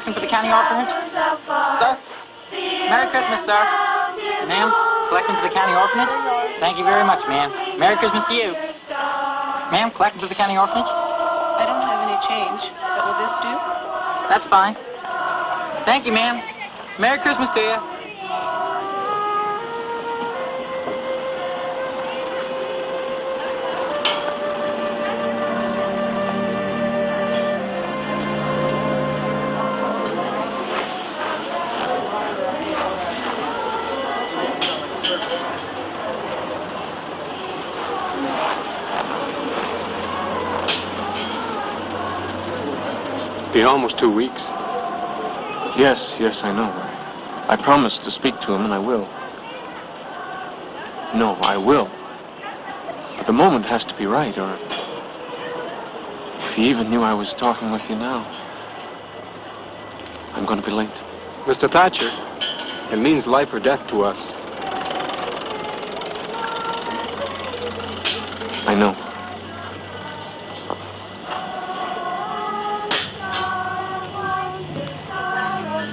collecting for the county orphanage? Sir? Merry Christmas, sir. Ma'am, collecting for the county orphanage? Thank you very much, ma'am. Merry Christmas to you. Ma'am, collecting for the county orphanage? I don't have any change, but will this do? That's fine. Thank you, ma'am. Merry Christmas to you. It's been almost 2 weeks. Yes, I know. I promised to speak to him, and I will. No, I will. But the moment has to be right, or if he even knew I was talking with you now, I'm going to be late. Mr. Thatcher, it means life or death to us. I know.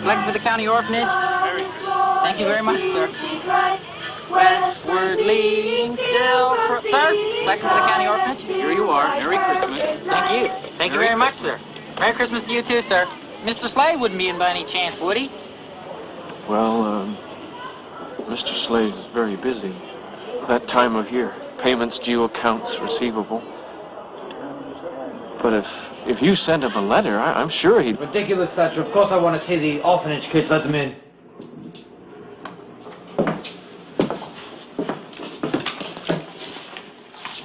Collecting for the county orphanage? Thank you very much, sir. Westward leading still. Sir, collecting for the county orphanage? Here you are. Merry Christmas. Thank you. Thank you very much, sir. Merry Christmas to you too, sir. Mr. Slade wouldn't be in by any chance, would he? Well, Mr. Slade is very busy. That time of year. Payments due, accounts receivable. But if you send him a letter, I'm sure he'd... Ridiculous, Thatcher. Of course I want to see the orphanage kids. Let them in.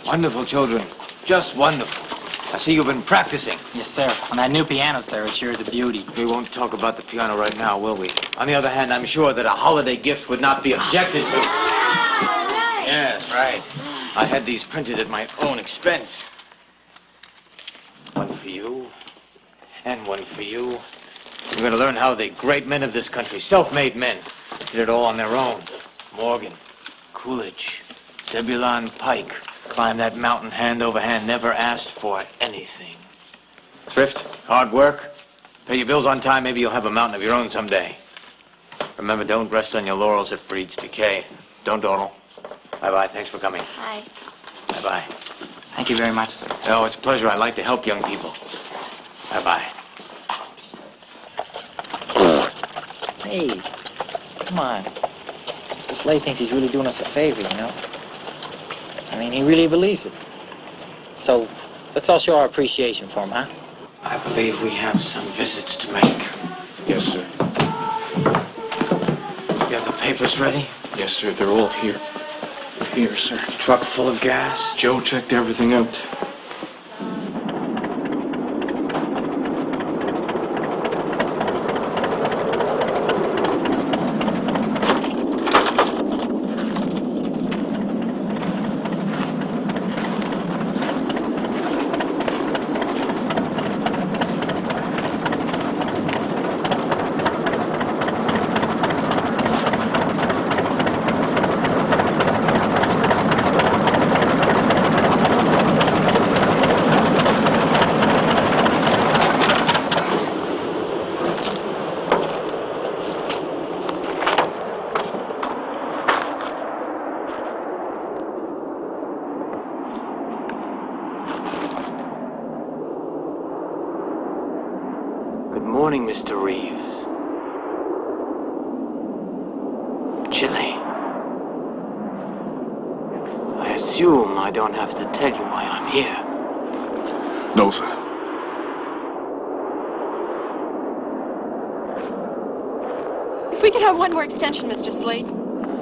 Wonderful children. Just wonderful. I see you've been practicing. Yes, sir. On that new piano, sir, it sure is a beauty. We won't talk about the piano right now, will we? On the other hand, I'm sure that a holiday gift would not be objected to. Yes, right. I had these printed at my own expense. One for you, and one for you. You're going to learn how the great men of this country, self-made men, did it all on their own. Morgan, Coolidge, Zebulon Pike, climbed that mountain hand over hand, never asked for anything. Thrift, hard work, pay your bills on time, maybe you'll have a mountain of your own someday. Remember, don't rest on your laurels, it breeds decay. Don't dawdle. Bye-bye, thanks for coming. Bye. Bye-bye. Thank you very much, sir. Oh, it's a pleasure. I like to help young people. Bye-bye. Hey, come on. Mr. Slade thinks he's really doing us a favor, you know? I mean, he really believes it. So, let's all show our appreciation for him, huh? I believe we have some visits to make. Yes, sir. You have the papers ready? Yes, sir. They're all here. Here, sir. Truck full of gas? Joe checked everything out. Good morning, Mr. Reeves. Chilly. I assume I don't have to tell you why I'm here. No, sir. If we could have one more extension, Mr. Slade.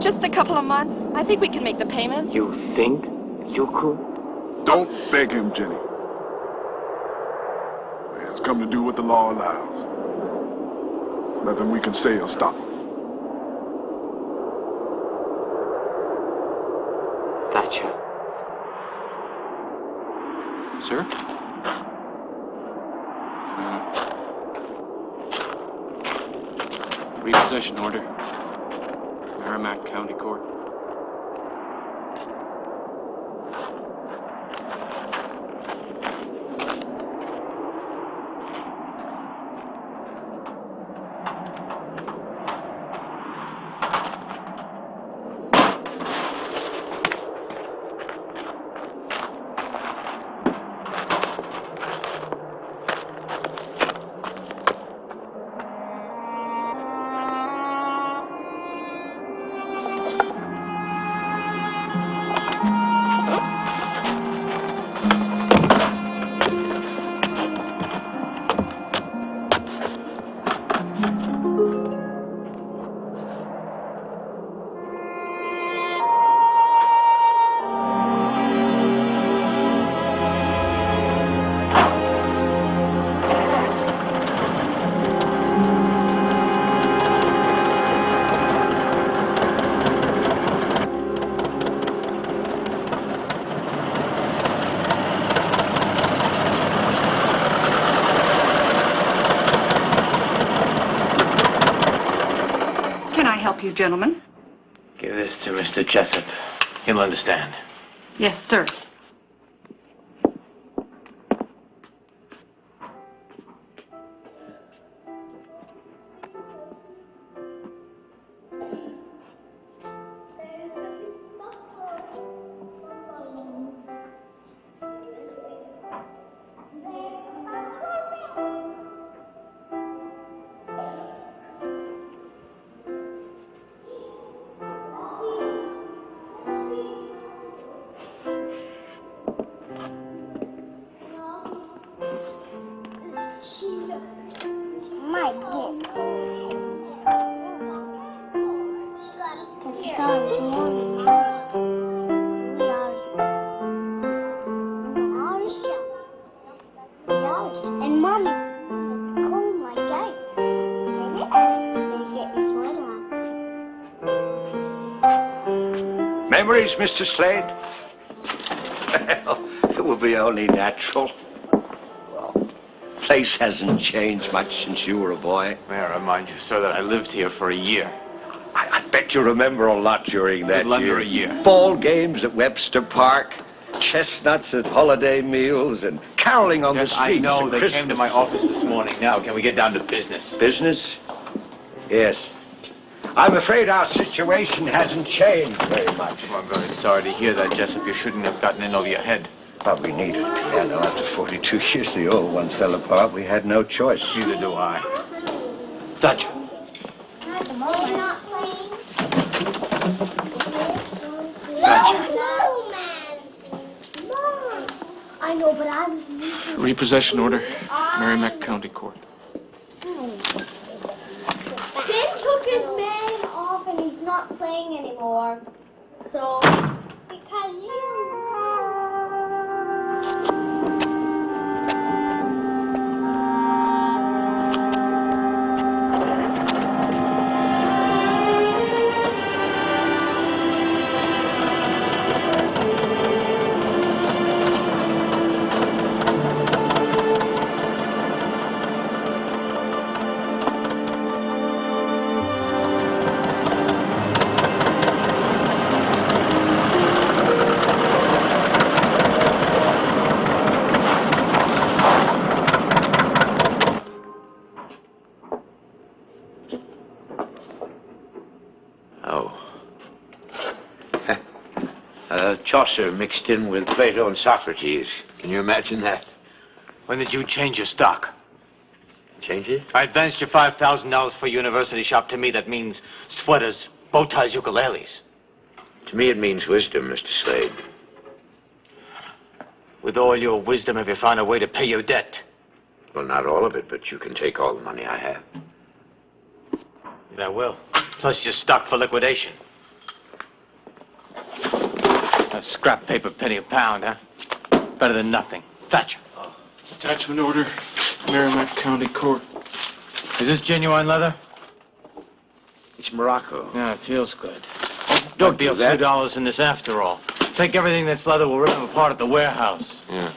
Just a couple of months. I think we can make the payments. You think you could? Don't beg him, Jenny. Man's come to do what the law allows. Nothing we can say will stop him. Thatcher. Sir? Repossession order. Merrimack County Court. you, gentlemen. Give this to Mr. Jessup. He'll understand. Yes, sir. And Mommy, it's cold like ice. It is. Better get your sweater on. Memories, Mr. Slade? Well, it will be only natural. Well, place hasn't changed much since you were a boy. May I remind you, sir, that I lived here for a year. I bet you remember a lot during that Little under year. a year. Ball games at Webster Park, chestnuts at holiday meals, and caroling on the Yes, streets I know. at They Christmas. came to my office this morning. Now, can we get down to business? Business? Yes. I'm afraid our situation hasn't changed very much. I'm very sorry to hear that, Jessup. You shouldn't have gotten in over your head. But we needed a piano. After 42 years, the old one fell apart. We had no choice. Neither do I. Thatcher. We're not playing. Thatcher. Mom, I know, but I was... Repossession order, Merrimack County Court. Ben took his man off and he's not playing anymore. So, because you... Chaucer mixed in with Plato and Socrates. Can you imagine that? When did you change your stock? Change it? I advanced you $5,000 for university shop. To me, that means sweaters, bow ties, ukuleles. To me, it means wisdom, Mr. Slade. With all your wisdom, have you found a way to pay your debt? Well, not all of it, but you can take all the money I have. And I will. Plus your stock for liquidation. A scrap paper penny a pound, huh? Better than nothing. Thatcher. Attachment order, Merrimack County Court. Is this genuine leather? It's Morocco. Yeah, it feels good. Don't Might be do a few that. dollars in this after all. Take everything that's leather, we'll rip them apart at the warehouse. Yeah.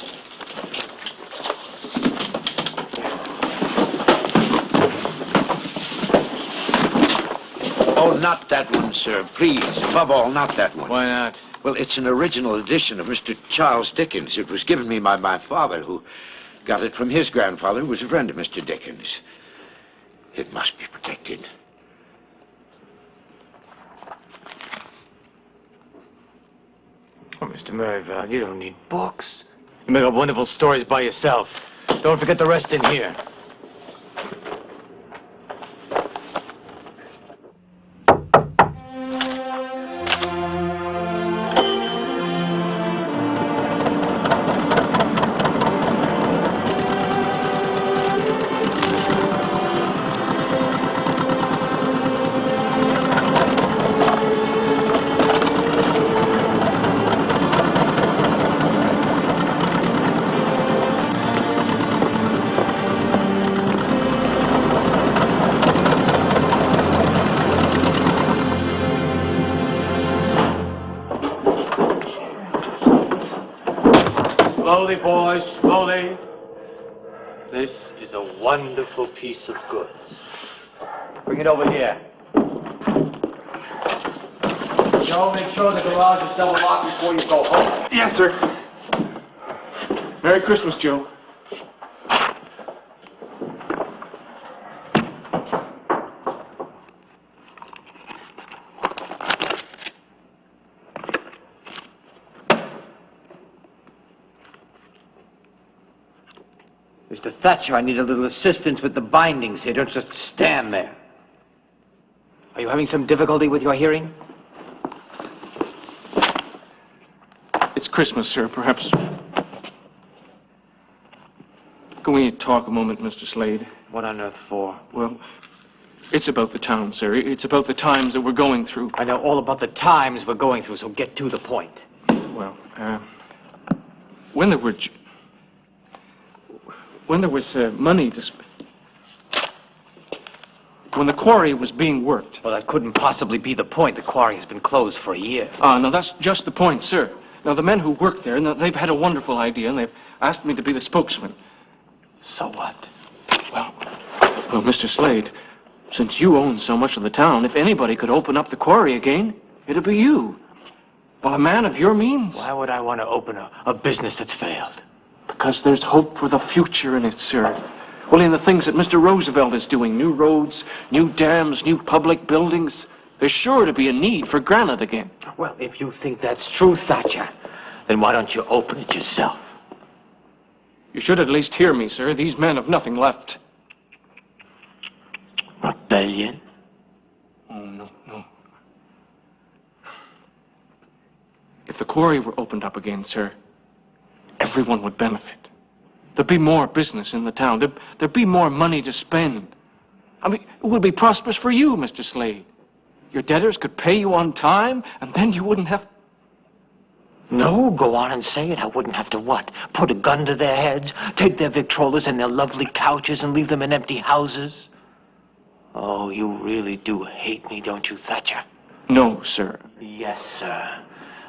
Oh, not that one, sir. Please, above all, not that one. Why not? Well, it's an original edition of Mr. Charles Dickens. It was given me by my father, who got it from his grandfather, who was a friend of Mr. Dickens. It must be protected. Oh, Mr. Merivale, you don't need books. You make up wonderful stories by yourself. Don't forget the rest in here. Slowly, boys, slowly. This is a wonderful piece of goods. Bring it over here. Joe, make sure the garage is double locked before you go home. Yes, sir. Merry Christmas, Joe. Mr. Thatcher, I need a little assistance with the bindings here. Don't just stand there. Are you having some difficulty with your hearing? It's Christmas, sir. Perhaps... Can we talk a moment, Mr. Slade? What on earth for? Well, it's about the town, sir. It's about the times that we're going through. I know all about the times we're going through, so get to the point. Well, when there were... When there was money to spend... When the quarry was being worked... Well, that couldn't possibly be the point. The quarry has been closed for a year. No, that's just the point, sir. Now, the men who work there, they've had a wonderful idea, and they've asked me to be the spokesman. So what? Well, Mr. Slade, since you own so much of the town, if anybody could open up the quarry again, it'd be you. Well, a man of your means. Why would I want to open a business that's failed? Because there's hope for the future in it, sir. Well, in the things that Mr. Roosevelt is doing, new roads, new dams, new public buildings, there's sure to be a need for granite again. Well, if you think that's true, Thatcher, then why don't you open it yourself? You should at least hear me, sir. These men have nothing left. Rebellion? Oh, no. If the quarry were opened up again, sir, everyone would benefit. There'd be more business in the town. There'd be more money to spend. I mean, it would be prosperous for you, Mr. Slade. Your debtors could pay you on time, and then you wouldn't have... No, go on and say it. I wouldn't have to what? Put a gun to their heads, take their Victrolas and their lovely couches and leave them in empty houses? Oh, you really do hate me, don't you, Thatcher? No, sir. Yes, sir.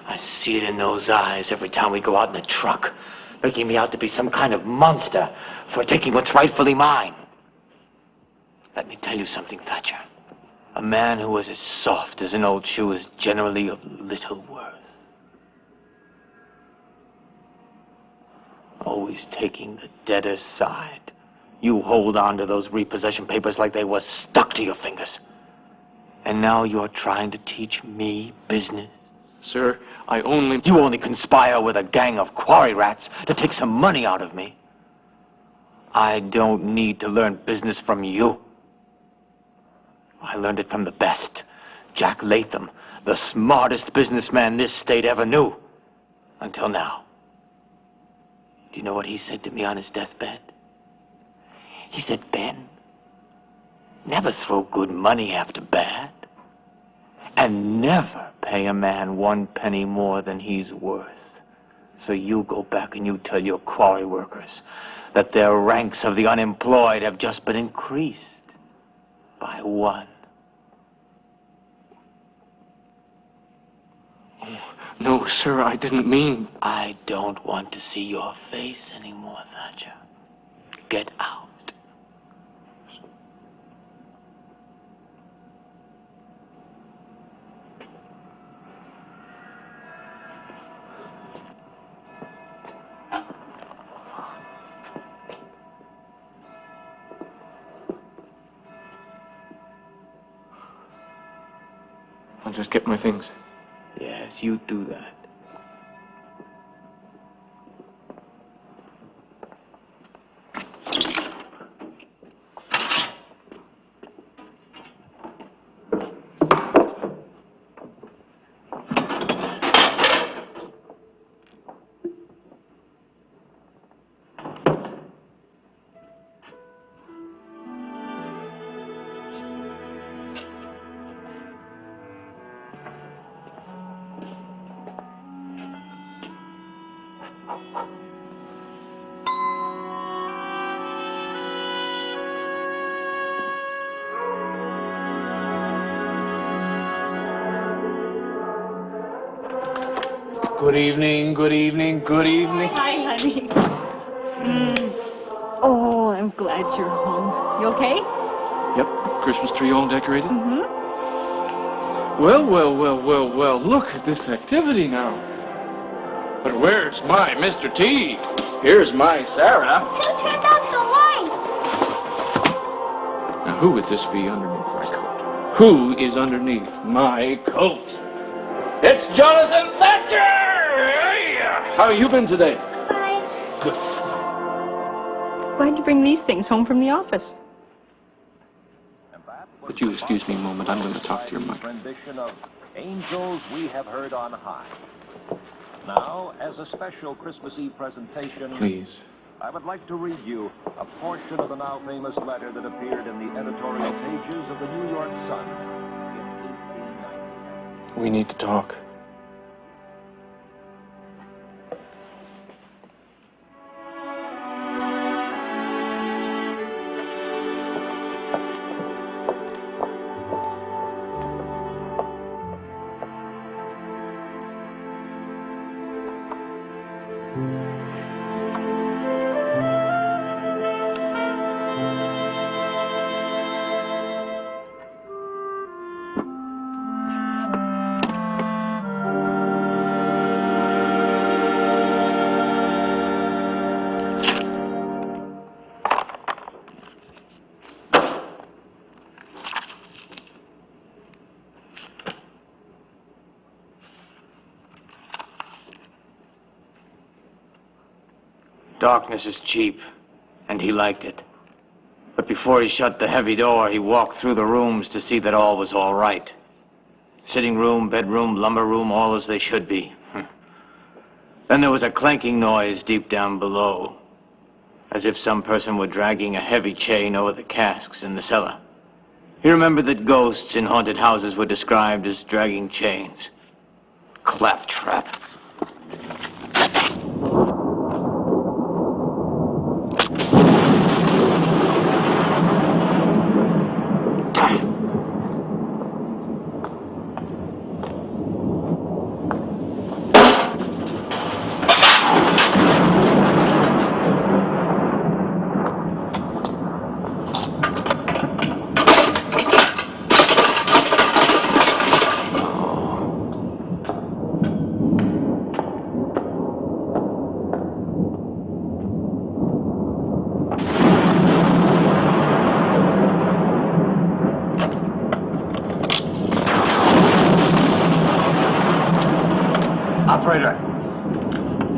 I see it in those eyes every time we go out in the truck, making me out to be some kind of monster for taking what's rightfully mine. Let me tell you something, Thatcher. A man who is as soft as an old shoe is generally of little worth. Always taking the debtor's side. You hold on to those repossession papers like they were stuck to your fingers. And now you're trying to teach me business? Sir, I only... You only conspire with a gang of quarry rats to take some money out of me. I don't need to learn business from you. I learned it from the best. Jack Latham, the smartest businessman this state ever knew. Until now. Do you know what he said to me on his deathbed? He said, Ben, never throw good money after bad. And never pay a man 1 penny more than he's worth. So you go back and you tell your quarry workers that their ranks of the unemployed have just been increased by 1. No, sir, I didn't mean... I don't want to see your face anymore, Thatcher. Get out. I'll just get my things. Yes, you do that. Good evening, good evening, good evening. Hi, honey. Oh, I'm glad you're home. You okay? Yep, Christmas tree all decorated. Well, look at this activity now. But where's my Mr. T? Here's my Sarah. Just turn off the lights. Now, who would this be underneath my coat? Who is underneath my coat? It's Jonathan Thatcher! Hey! How have you been today? Fine. Good. Why'd you bring these things home from the office? Would you excuse me a moment? I'm going to talk to your mic. Rendition of Angels We Have Heard on High. Now, as a special Christmas Eve presentation, Please. I would like to read you a portion of the now famous letter that appeared in the editorial pages of the New York Sun in 1890. We need to talk. Darkness is cheap, and he liked it. But before he shut the heavy door, he walked through the rooms to see that all was all right. Sitting room, bedroom, lumber room, all as they should be. Then there was a clanking noise deep down below, as if some person were dragging a heavy chain over the casks in the cellar. He remembered that ghosts in haunted houses were described as dragging chains. Claptrap.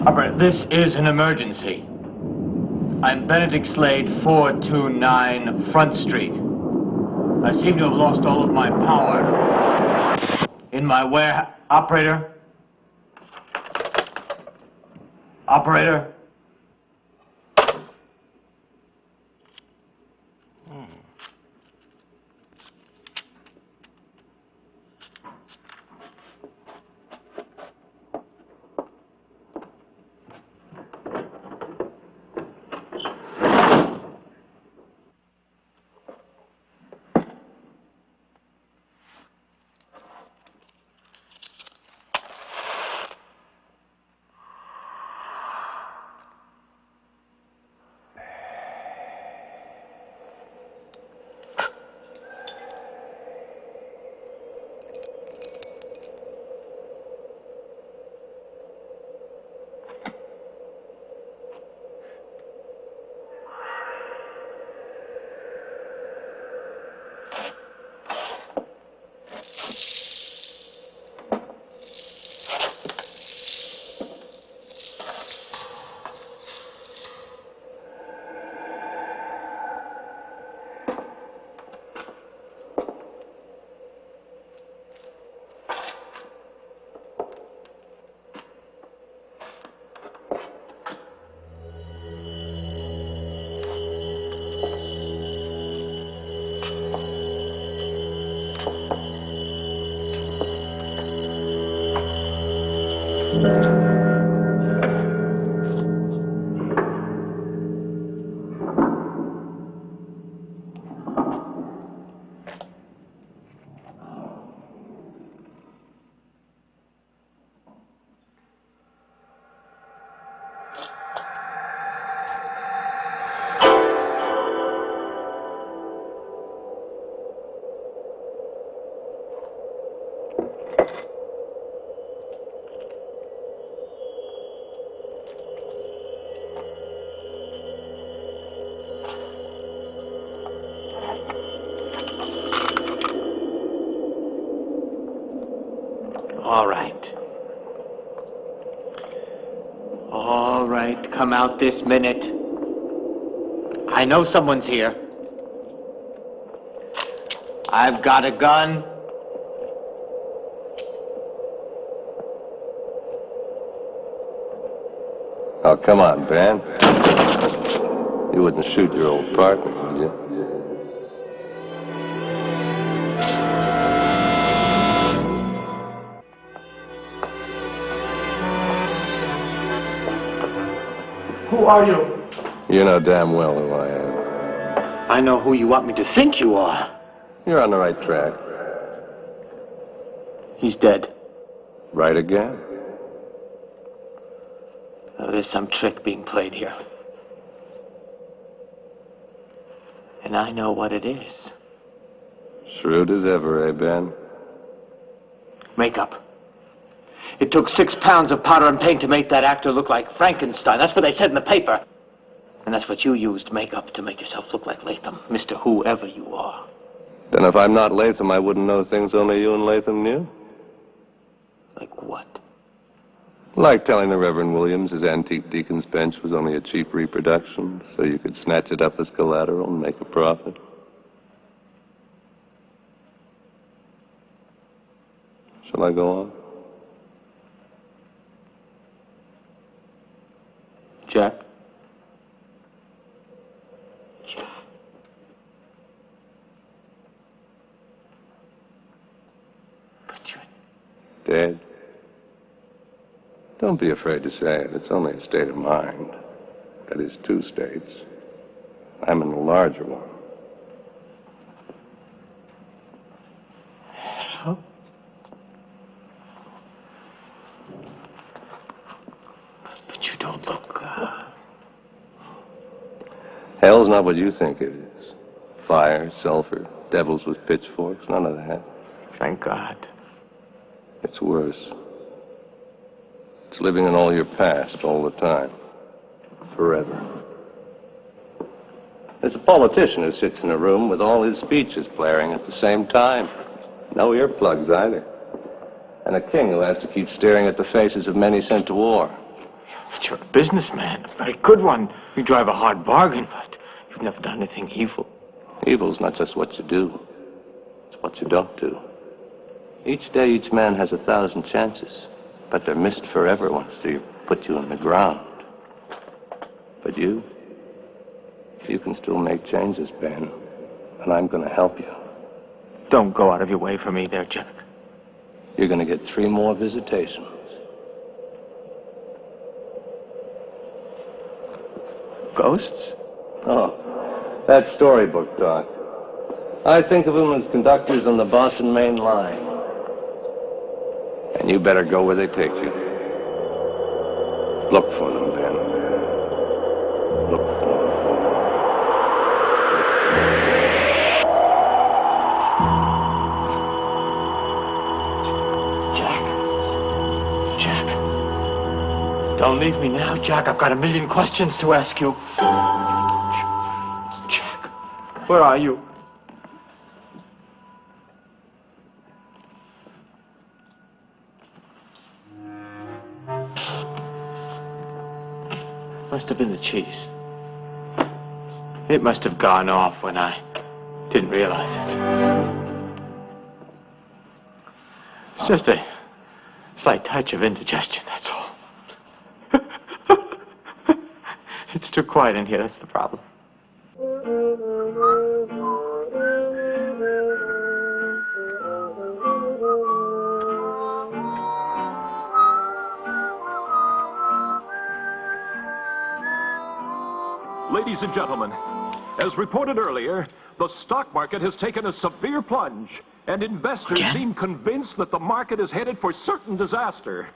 Operator, this is an emergency. I'm Benedict Slade, 429 Front Street. I seem to have lost all of my power. In my warehouse. Operator? Operator? All right. All right, come out this minute. I know someone's here. I've got a gun. Oh, come on, Ben. You wouldn't shoot your old partner, would you? Who are you? You know damn well who I am. I know who you want me to think you are. You're on the right track. He's dead. Right again. Oh, there's some trick being played here. And I know what it is. Shrewd as ever, eh, Ben? Makeup. It took 6 pounds of powder and paint to make that actor look like Frankenstein. That's what they said in the paper. And that's what you used, makeup, to make yourself look like Latham, Mr. Whoever you are. Then if I'm not Latham, I wouldn't know things only you and Latham knew. Like what? Like telling the Reverend Williams his antique Deacon's bench was only a cheap reproduction, so you could snatch it up as collateral and make a profit. Shall I go on? Jack? Dead? Don't be afraid to say it. It's only a state of mind. That is, 2 states. I'm in the larger one. Huh? But you don't look, Hell's not what you think it is. Fire, sulfur, devils with pitchforks, none of that. Thank God. It's worse. It's living in all your past all the time. Forever. There's a politician who sits in a room with all his speeches blaring at the same time. No earplugs either. And a king who has to keep staring at the faces of many sent to war. But you're a businessman, a very good one. You drive a hard bargain, but you've never done anything evil. Evil's not just what you do. It's what you don't do. Each day, each man has 1,000 chances. But they're missed forever once they put you in the ground. But you can still make changes, Ben. And I'm gonna help you. Don't go out of your way for me there, Jack. You're gonna get 3 more visitations. Ghosts? Oh, that's storybook talk. I think of them as conductors on the Boston Main Line. And you better go where they take you. Look for them, Ben. Look for them. Jack. Don't leave me now, Jack. I've got a million questions to ask you. Jack, where are you? Must have been the cheese. It must have gone off when I didn't realize it. It's just a slight touch of indigestion, that's all. It's too quiet in here, that's the problem. Ladies and gentlemen, as reported earlier, the stock market has taken a severe plunge, and investors seem convinced that the market is headed for certain disaster.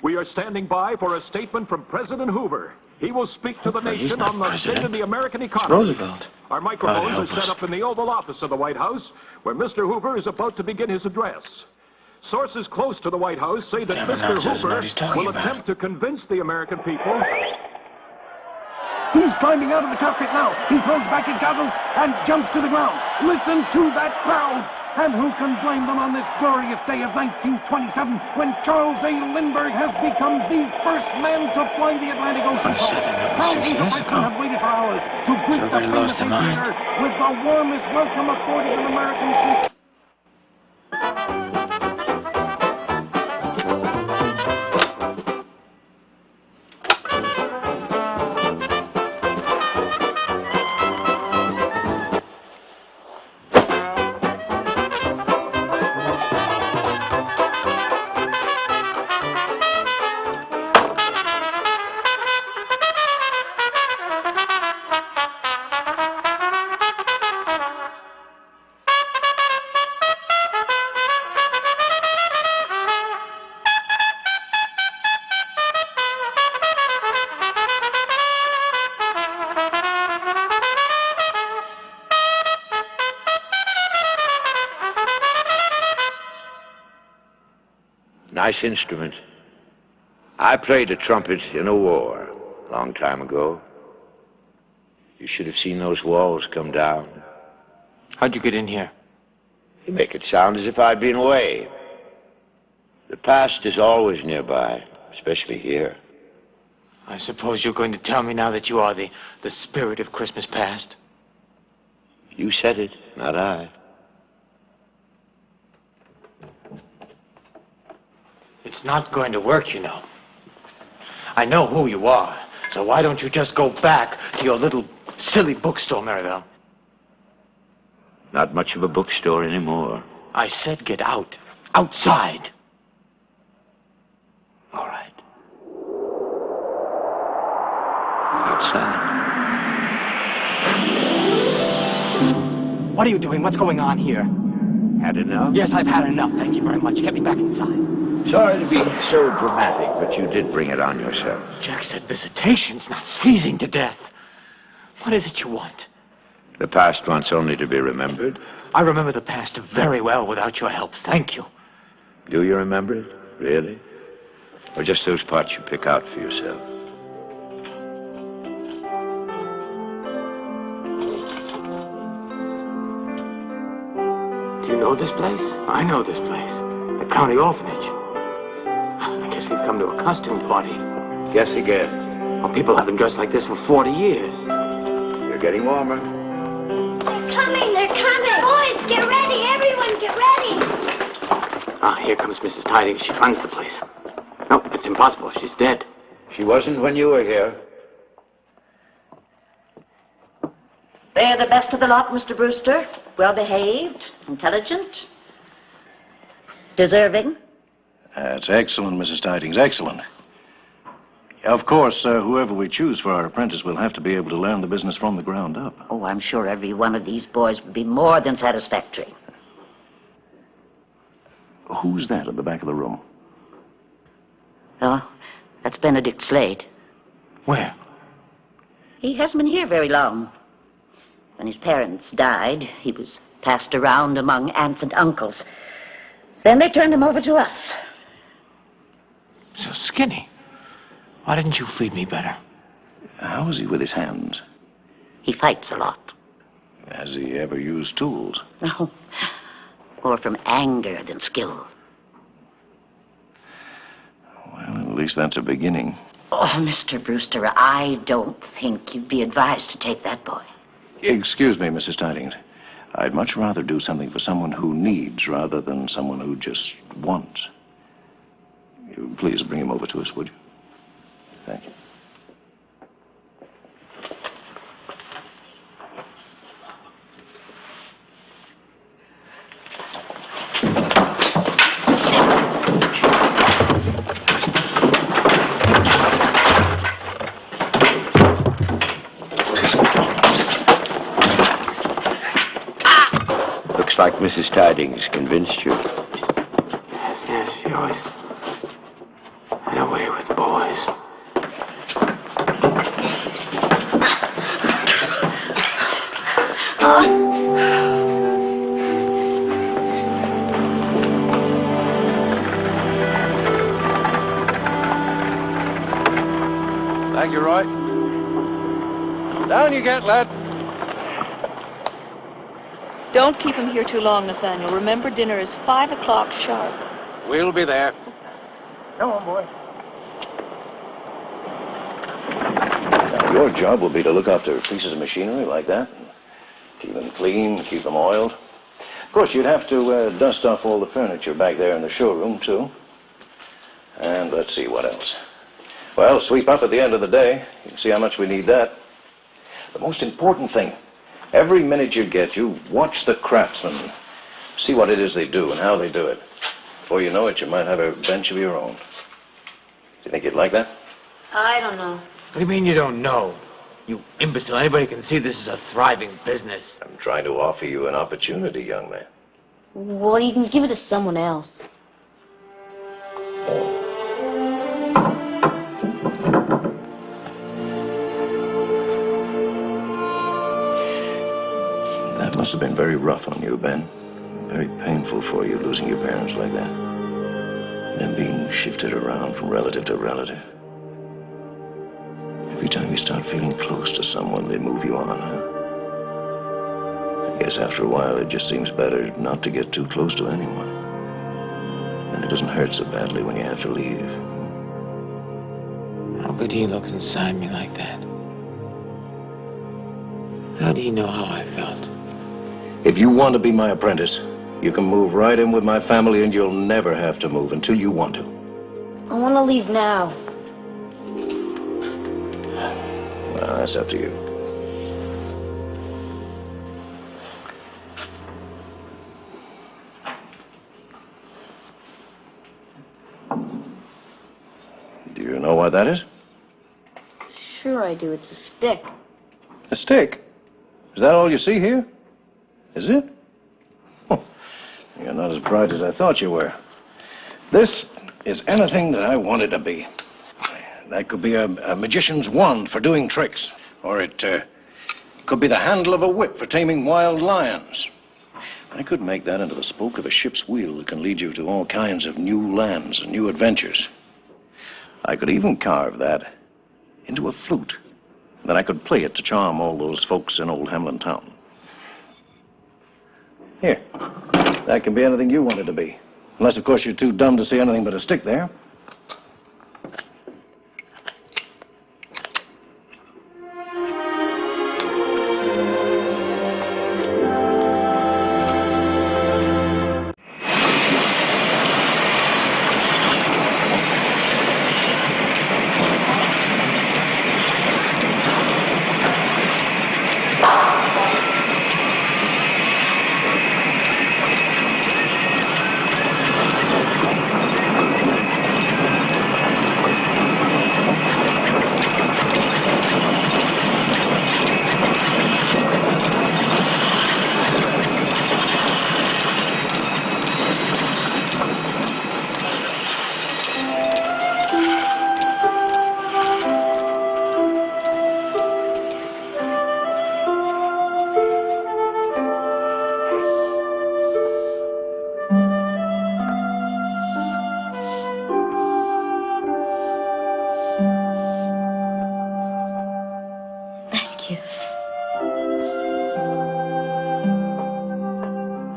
We are standing by for a statement from President Hoover. He will speak to the nation on the state of the American economy. Roosevelt. Our microphones are set up in the Oval Office of the White House, where Mr. Hoover is about to begin his address. Sources close to the White House say that Mr. Hoover will attempt to convince the American people He's climbing out of the cockpit now. He throws back his goggles and jumps to the ground. Listen to that crowd. And who can blame them on this glorious day of 1927 when Charles A. Lindbergh has become the first man to fly the Atlantic Ocean. Thousands of freshmen have waited for hours to greet the famous aviator with the warmest welcome afforded an American since... Nice instrument. I played a trumpet in a war a long time ago. You should have seen those walls come down. How'd you get in here? You make it sound as if I'd been away. The past is always nearby, especially here. I suppose you're going to tell me now that you are the spirit of Christmas past? You said it, not I. It's not going to work, you know. I know who you are, so why don't you just go back to your little silly bookstore, Merivale? Not much of a bookstore anymore. I said get out. Outside. All right. Outside. What are you doing? What's going on here? Had enough? Yes, I've had enough. Thank you very much. Get me back inside. Sorry to be so dramatic, but you did bring it on yourself. Jack said visitations, not freezing to death. What is it you want? The past wants only to be remembered. I remember the past very well without your help. Thank you. Do you remember it? Really? Or just those parts you pick out for yourself? Do you know this place? I know this place. The county orphanage. I guess we've come to a costume party. Guess again. Well, people have been dressed like this for 40 years. You're getting warmer. They're coming, they're coming. Boys, get ready. Everyone, get ready. Ah, here comes Mrs. Tidings. She runs the place. No, it's impossible. She's dead. She wasn't when you were here. They're the best of the lot, Mr. Brewster. Well-behaved, intelligent, deserving. That's excellent, Mrs. Tidings, excellent. Of course, whoever we choose for our apprentice will have to be able to learn the business from the ground up. Oh, I'm sure every one of these boys would be more than satisfactory. Who's that at the back of the room? Oh, that's Benedict Slade. Where? He hasn't been here very long. When his parents died, he was passed around among aunts and uncles. Then they turned him over to us. So skinny. Why didn't you feed me better? How is he with his hands? He fights a lot. Has he ever used tools? No, more from anger than skill. Well, at least that's a beginning. Oh, Mr. Brewster, I don't think you'd be advised to take that boy. Excuse me, Mrs. Tidings. I'd much rather do something for someone who needs rather than someone who just wants. Please bring him over to us, would you? Thank you. Looks like Mrs. Tidings convinced you. Yes, she always had a way with boys. Thank you, Roy. Down you get, lad. Don't keep him here too long, Nathaniel. Remember, dinner is 5 o'clock sharp. We'll be there. Come on, boy. Now, your job will be to look after pieces of machinery like that. Keep them clean, keep them oiled. Of course, you'd have to dust off all the furniture back there in the showroom, too. And let's see, what else? Well, sweep up at the end of the day. You can see how much we need that. The most important thing, every minute you get, you watch the craftsmen. See what it is they do and how they do it. Before you know it, you might have a bench of your own. Do you think you'd like that? I don't know. What do you mean you don't know? You imbecile, anybody can see this is a thriving business. I'm trying to offer you an opportunity, young man. Well, you can give it to someone else. That must have been very rough on you, Ben. Very painful for you, losing your parents like that. And then being shifted around from relative to relative. Every time you start feeling close to someone, they move you on, huh? I guess after a while, it just seems better not to get too close to anyone. And it doesn't hurt so badly when you have to leave. How could he look inside me like that? How do you know how I felt? If you want to be my apprentice, you can move right in with my family and you'll never have to move until you want to. I want to leave now. Well, that's up to you. Do you know what that is? Sure I do. It's a stick. A stick? Is that all you see here? Is it? Oh, you're not as bright as I thought you were. This is anything that I wanted to be. That could be a magician's wand for doing tricks, or it could be the handle of a whip for taming wild lions. I could make that into the spoke of a ship's wheel that can lead you to all kinds of new lands and new adventures. I could even carve that into a flute. Then I could play it to charm all those folks in old Hamlin Town. Here, that can be anything you wanted to be. Unless, of course, you're too dumb to see anything but a stick there.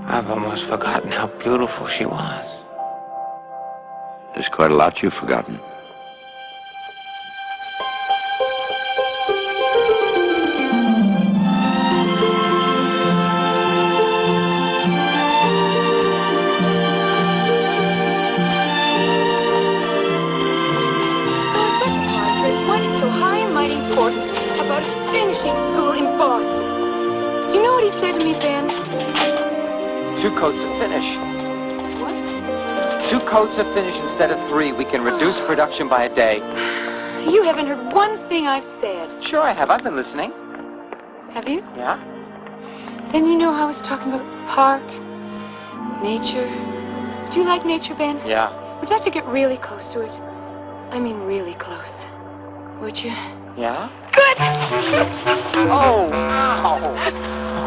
I've almost forgotten how beautiful she was. There's quite a lot you've forgotten. About a finishing school in Boston. Do you know what he said to me, Ben? 2 coats of finish. What? 2 coats of finish instead of 3. We can reduce production by a day. You haven't heard one thing I've said. Sure I have. I've been listening. Have you? Yeah? Then you know how I was talking about the park, nature. Do you like nature, Ben? Yeah. Would you like to get really close to it? I mean really close. Would you? Yeah? Good! Oh, ow!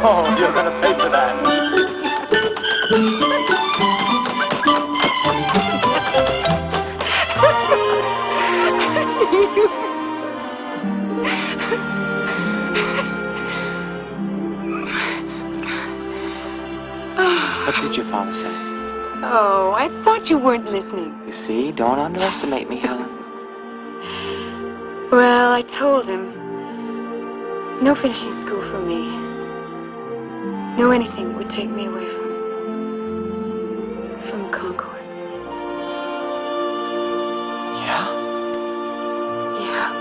Oh, you're gonna pay for that. did your father say? Oh, I thought you weren't listening. You see, don't underestimate me, Helen. Well, I told him. No finishing school for me. No anything that would take me away from Concord. Yeah? Yeah.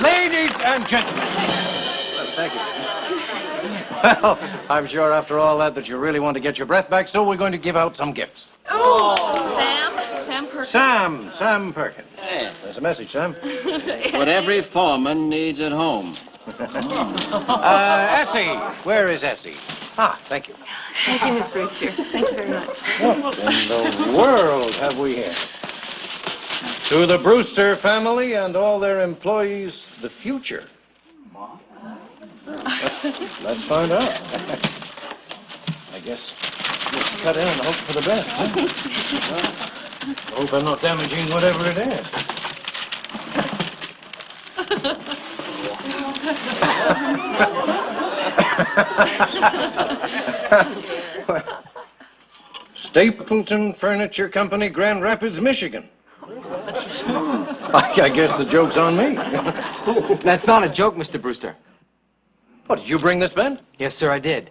Ladies and gentlemen. Thank you. Well, I'm sure after all that you really want to get your breath back, so we're going to give out some gifts. Oh, Sam Perkins. Sam Perkins. There's a message, Sam. What every foreman needs at home. Essie. Where is Essie? Ah, thank you. Thank you, Miss Brewster. Thank you very much. What in the world have we here? To the Brewster family and all their employees, the future. Let's find out. I guess just cut in and hope for the best. Huh? Hope I'm not damaging whatever it is. Stapleton Furniture Company, Grand Rapids, Michigan. I guess the joke's on me. That's not a joke, Mr. Brewster. What, did you bring this, Ben? Yes, sir, I did.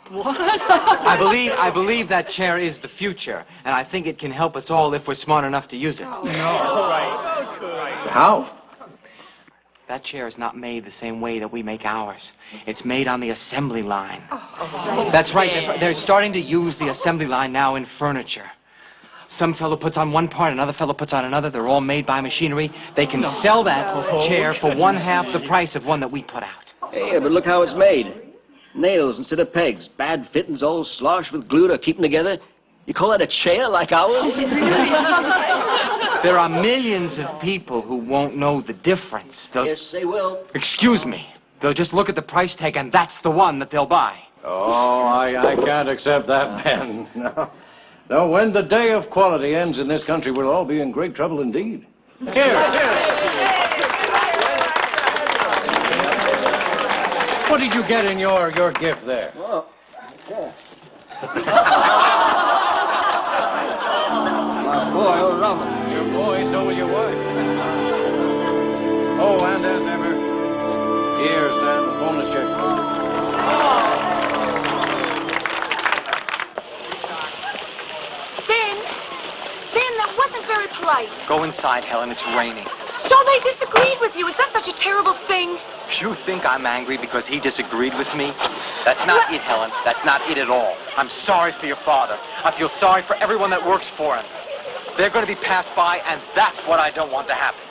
What? I believe that chair is the future, and I think it can help us all if we're smart enough to use it. How? That chair is not made the same way that we make ours. It's made on the assembly line. That's right, that's right. They're starting to use the assembly line now in furniture. Some fellow puts on one part, another fellow puts on another. They're all made by machinery. They can sell that chair for 1/2 the price of one that we put out. Hey, but look how it's made. Nails instead of pegs. Bad fittings all sloshed with glue to keep them together. You call that a chair like ours? There are millions of people who won't know the difference. Yes, they will. Excuse me. They'll just look at the price tag, and that's the one that they'll buy. Oh, I can't accept that, Ben. No. No, when the day of quality ends in this country, we'll all be in great trouble indeed. Here. What did you get in your gift there? Oh, yeah. My boy, oh, love it. Your boy, so will your wife. Oh, and as ever, here's the bonus check. Ben, that wasn't very polite. Go inside, Helen. It's raining. So they disagreed with you. Is that such a terrible thing? You think I'm angry because he disagreed with me? That's not it, Helen. That's not it at all. I'm sorry for your father. I feel sorry for everyone that works for him. They're going to be passed by, and that's what I don't want to happen.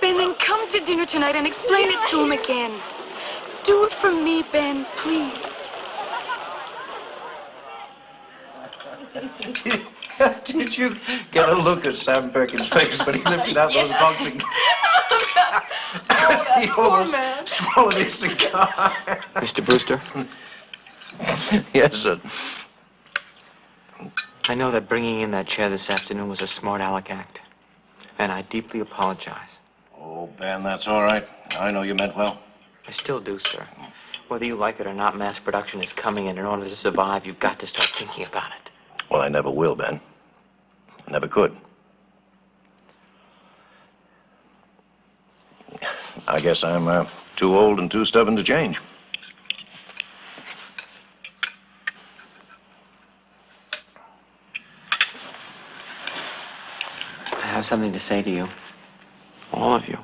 Ben, then come to dinner tonight and explain it to him again. Do it for me, Ben, please. Did you get a look at Sam Perkins' face when he lifted out those boxing gloves? He almost swallowed his cigar. Mr. Brewster? Yes, sir. I know that bringing in that chair this afternoon was a smart aleck act, and I deeply apologize. Oh, Ben, that's all right. I know you meant well. I still do, sir. Whether you like it or not, mass production is coming, and in order to survive, you've got to start thinking about it. Well, I never will, Ben. I never could. I guess I'm too old and too stubborn to change. I have something to say to you. All of you.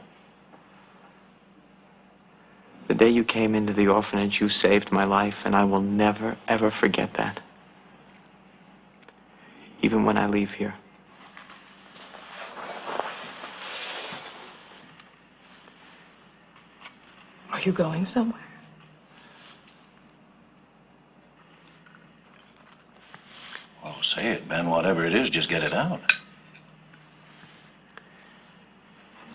The day you came into the orphanage, you saved my life, and I will never, ever forget that. Even when I leave here. Are you going somewhere? Oh, say it, Ben. Whatever it is, just get it out.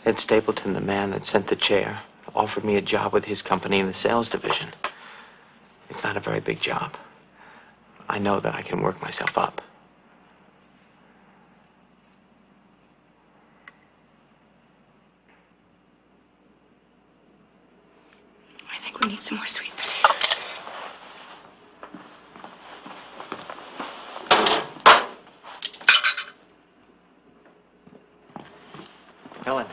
Ed Stapleton, the man that sent the chair, offered me a job with his company in the sales division. It's not a very big job. I know that I can work myself up. I think we need some more sweet potatoes. Helen,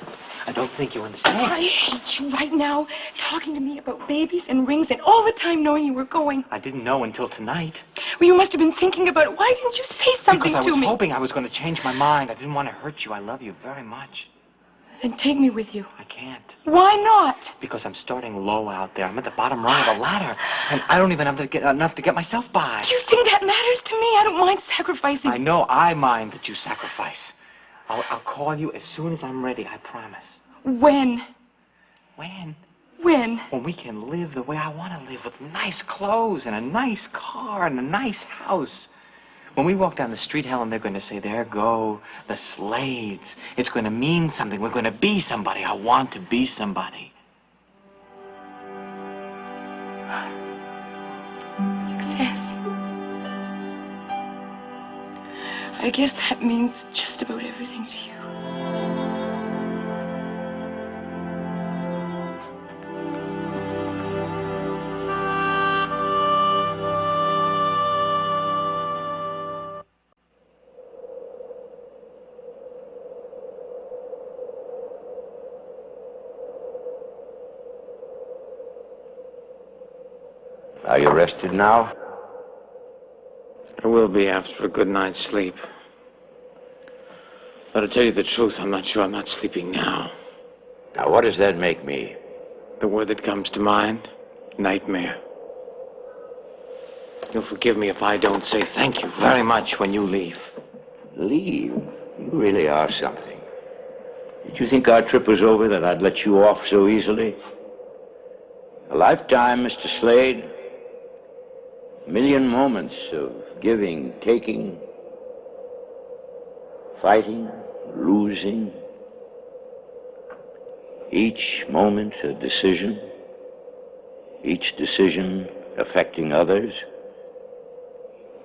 I don't think you understand. I hate you right now, talking to me about babies and rings and all the time knowing you were going. I didn't know until tonight. Well, you must have been thinking about it. Why didn't you say something Because I to was me? hoping I was going to change my mind. I didn't want to hurt you. I love you very much. Then take me with you. I can't. Why not? Because I'm starting low out there. I'm at the bottom rung of the ladder. And I don't even have to get enough to get myself by. Do you think that matters to me? I don't mind sacrificing. I know I mind that you sacrifice. I'll call you as soon as I'm ready, I promise. When? When? When? When we can live the way I want to live, with nice clothes and a nice car and a nice house. When we walk down the street, Helen, they're going to say, there go the Slades. It's going to mean something. We're going to be somebody. I want to be somebody. Success. I guess that means just about everything to you. Are you rested now? I will be after a good night's sleep. But to tell you the truth, I'm not sure I'm not sleeping now. Now, what does that make me? The word that comes to mind, nightmare. You'll forgive me if I don't say thank you very much when you leave. Leave? You really are something. Did you think our trip was over, that I'd let you off so easily? A lifetime, Mr. Slade. A million moments of giving, taking, fighting, losing. Each moment a decision. Each decision affecting others.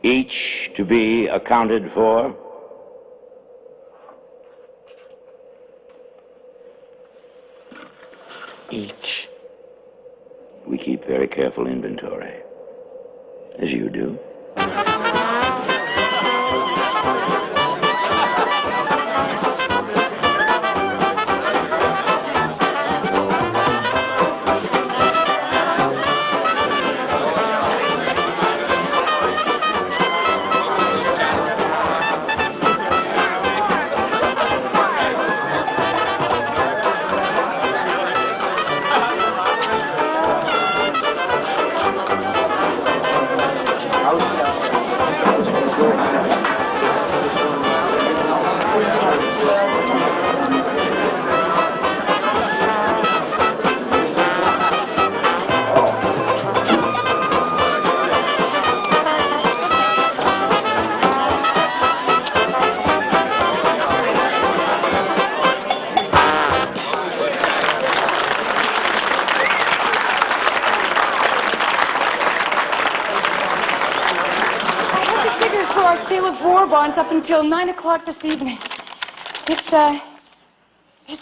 Each to be accounted for. Each. We keep very careful inventory, as you do. Sale of war bonds up until 9 o'clock this evening. It's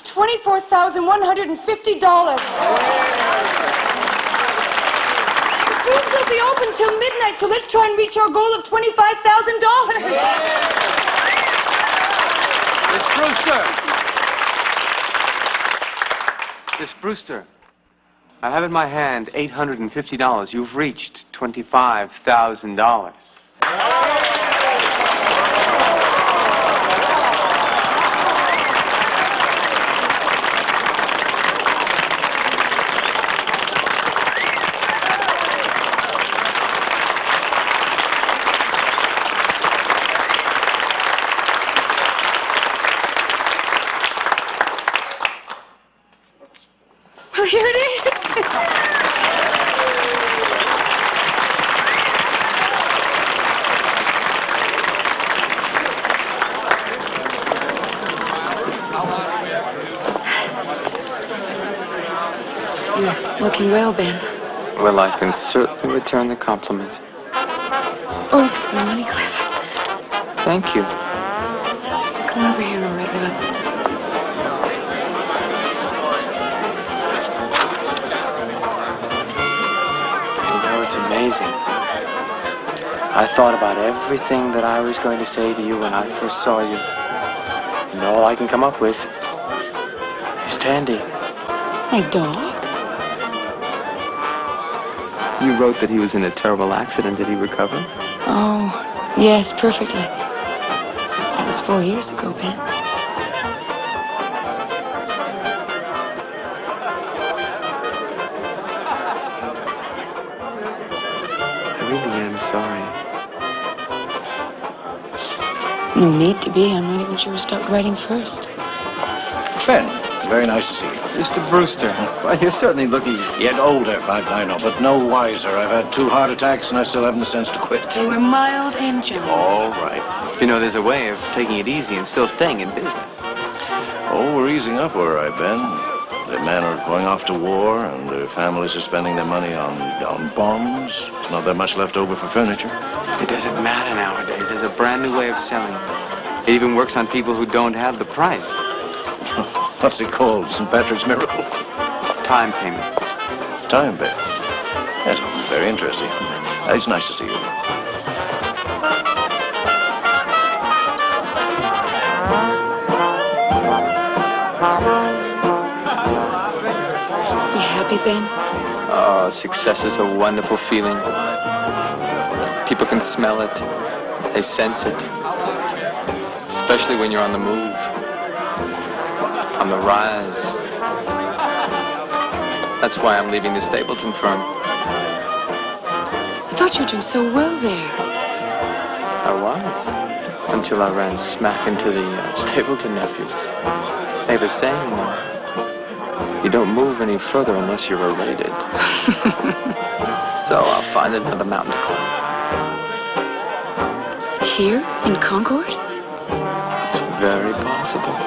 $24,150. will be open till midnight, so let's try and reach our goal of $25,000. Miss Brewster! Miss Brewster, I have in my hand $850. You've reached $25,000. Well, here it is. You're looking well, Ben. Well, I can certainly return the compliment. Oh, money, Cliff. Thank you. Come over here, my regular. You know, it's amazing. I thought about everything that I was going to say to you when I first saw you. And all I can come up with is Tandy. My dog? You wrote that he was in a terrible accident. Did he recover? Oh, yes, perfectly. That was 4 years ago, Ben. I really am sorry. No need to be. I'm not even sure who stopped writing first. Ben, very nice to see you. Mr. Brewster. Well, you're certainly looking yet older, I know, but no wiser. I've had 2 heart attacks and I still haven't the sense to quit. They were mild and gentle. All right. You know, there's a way of taking it easy and still staying in business. Oh, we're easing up, all right, Ben. The men are going off to war, and their families are spending their money on bombs. There's not that much left over for furniture. It doesn't matter nowadays. There's a brand new way of selling. It even works on people who don't have the price. What's it called? St. Patrick's Miracle? Time payment. Time payment? Yes, very interesting. It's nice to see you. You happy, Ben? Oh, success is a wonderful feeling. People can smell it. They sense it. Especially when you're on the move. On the rise. That's why I'm leaving the Stapleton firm. I thought you were doing so well there. I was. Until I ran smack into the Stapleton nephews. They were saying, you don't move any further unless you're rated. So I'll find another mountain to climb. Here? In Concord? It's very possible.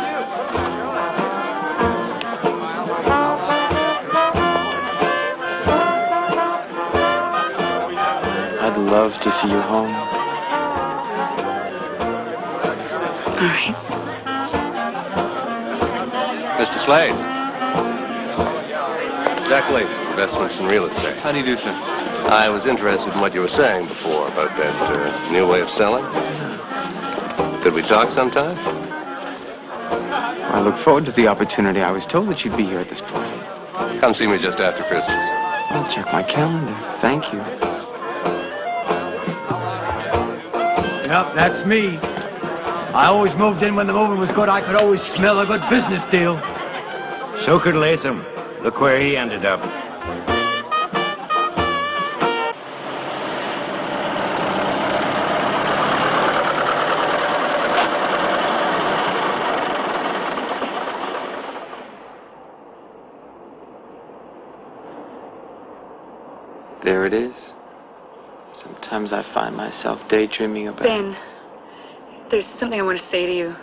I'd love to see you home. All right. Mr. Slade. Jack Latham, Investments in Real Estate. How do you do, sir? I was interested in what you were saying before about that new way of selling. Could we talk sometime? I look forward to the opportunity. I was told that you'd be here at this point. Come see me just after Christmas. I'll check my calendar. Thank you. Yep, that's me. I always moved in when the moving was good. I could always smell a good business deal. So could Latham. Look where he ended up. There it is. Sometimes I find myself daydreaming about... Ben, there's something I want to say to you.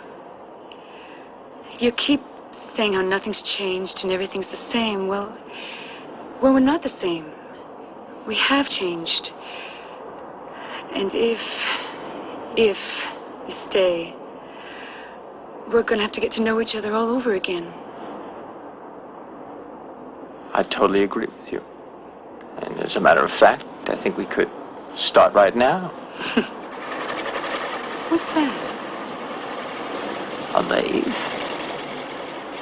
You keep saying how nothing's changed and everything's the same. Well, we're not the same. We have changed. And if you stay, we're gonna have to get to know each other all over again. I totally agree with you. And as a matter of fact, I think we could start right now. What's that? A lathe.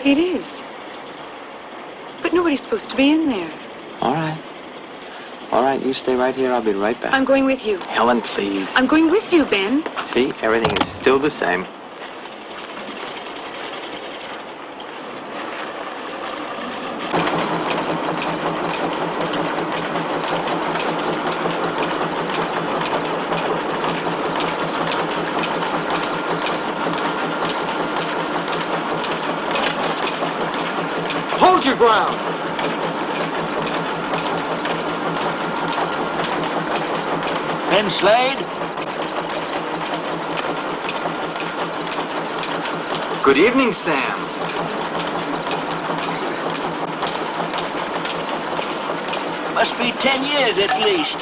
It is. But nobody's supposed to be in there. All right. All right, you stay right here. I'll be right back. I'm going with you. Helen, please. I'm going with you, Ben. See, everything is still the same. Hold your ground! Ben Slade? Good evening, Sam. Must be 10 years at least.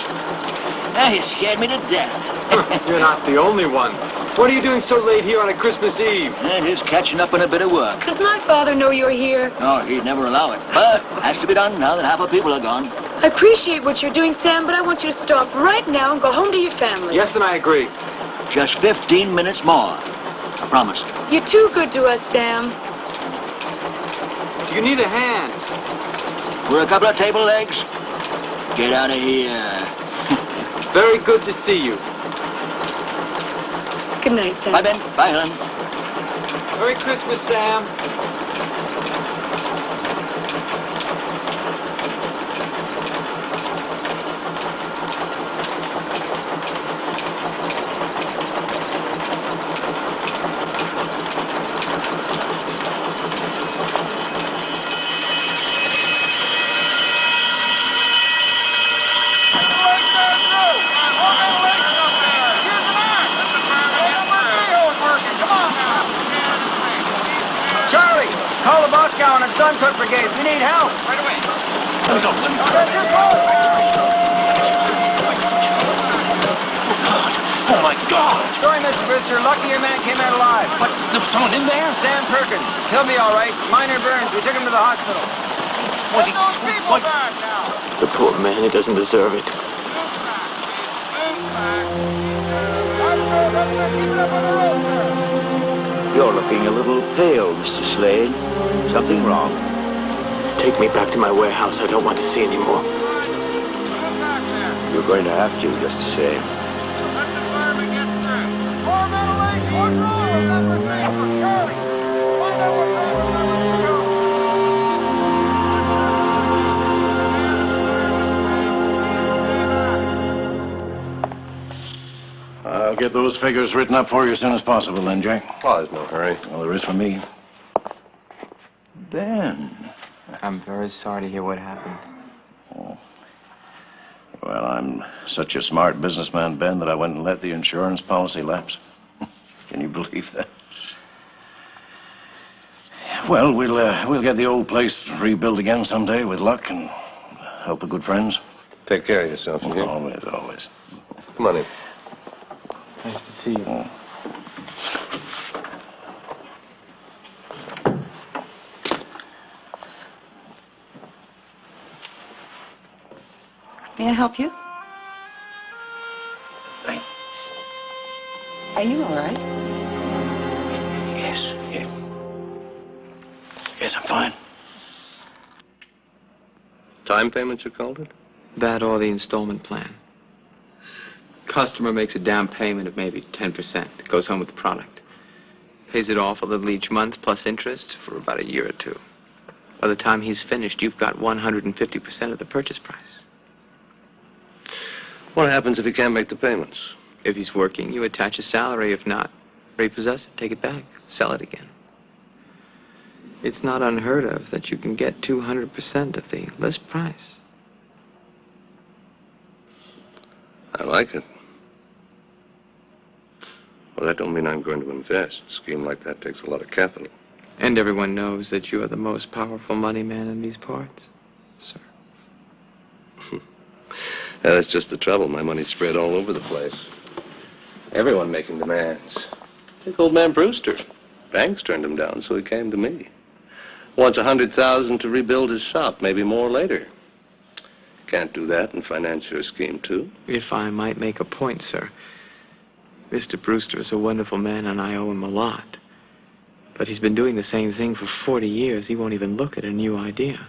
Now he scared me to death. You're not the only one. What are you doing so late here on a Christmas Eve? Just catching up on a bit of work. Does my father know you're here? No, he'd never allow it. But has to be done now that half the people are gone. I appreciate what you're doing, Sam, but I want you to stop right now and go home to your family. Yes, and I agree. Just 15 minutes more. I promise. You're too good to us, Sam. Do you need a hand? For a couple of table legs? Get out of here. Very good to see you. Good night, Sam. Bye, Ben. Bye, Helen. Merry Christmas, Sam. Suncook Brigade, we need help. Right away. Let me go. Oh, my God! Sorry, Mr. Brister. Lucky your man came out alive. What? There was someone in there? Sam Perkins. He'll be all right. Minor burns. We took him to the hospital. Was he... What? The poor man, he doesn't deserve it. You're looking a little pale, Mr. Slade. Something wrong? Take me back to my warehouse. I don't want to see anymore. You're going to have to, just the same. I'll get those figures written up for you as soon as possible, then, Jack. Oh, there's no hurry. Well, there is for me. Ben. I'm very sorry to hear what happened. Oh. Well, I'm such a smart businessman, Ben, that I went and let the insurance policy lapse. Can you believe that? Well, we'll get the old place rebuilt again someday with luck and help of good friends. Take care of yourself, okay? Always, always. Come on in. Nice to see you. May I help you? Thanks. Are you all right? Yes, yes. Yes, I'm fine. Time payments, you called it? That or the installment plan. Customer makes a down payment of maybe 10%. It goes home with the product. Pays it off a little each month plus interest for about a year or two. By the time he's finished, you've got 150% of the purchase price. What happens if he can't make the payments? If he's working, you attach a salary. If not, repossess it, take it back, sell it again. It's not unheard of that you can get 200% of the list price. I like it. Well, that don't mean I'm going to invest. A scheme like that takes a lot of capital. And everyone knows that you are the most powerful money man in these parts, sir. Yeah, that's just the trouble. My money's spread all over the place. Everyone making demands. Take old man Brewster. Banks turned him down, so he came to me. Wants $100,000 to rebuild his shop, maybe more later. Can't do that and finance your scheme, too. If I might make a point, sir. Mr. Brewster is a wonderful man, and I owe him a lot. But he's been doing the same thing for 40 years. He won't even look at a new idea.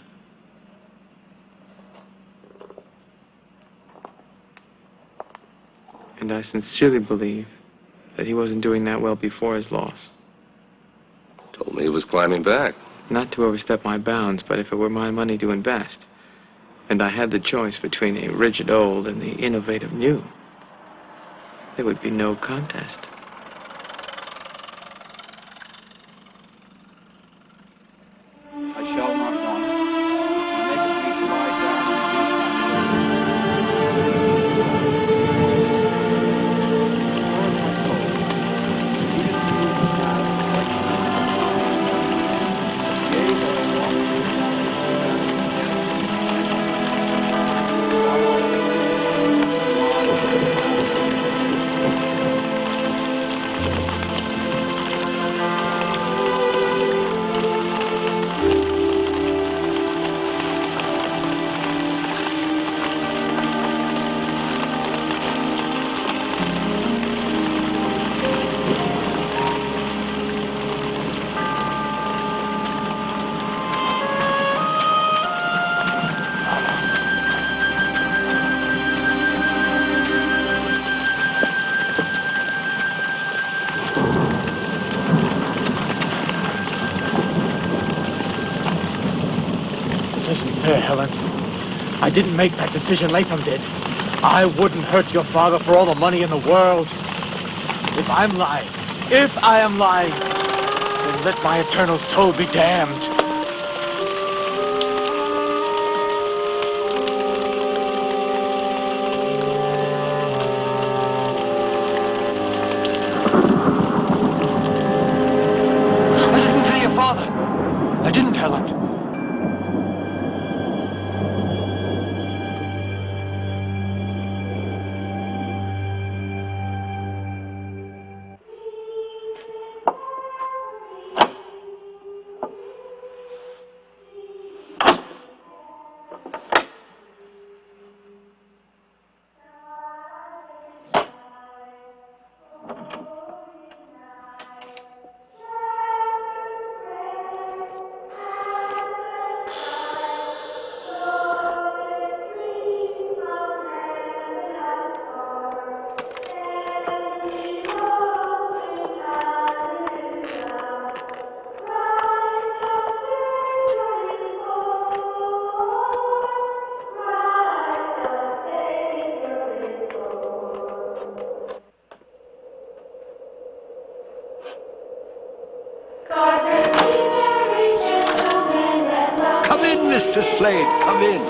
And I sincerely believe that he wasn't doing that well before his loss. Told me he was climbing back. Not to overstep my bounds, but if it were my money to invest, and I had the choice between a rigid old and the innovative new, there would be no contest. I shall not want. You maketh me to lie down and weep my This isn't fair, Helen. I didn't make that decision. Latham did. I wouldn't hurt your father for all the money in the world. If I am lying, then let my eternal soul be damned. I didn't kill your father. I didn't, Helen. Come in, Mr. Slade, come in.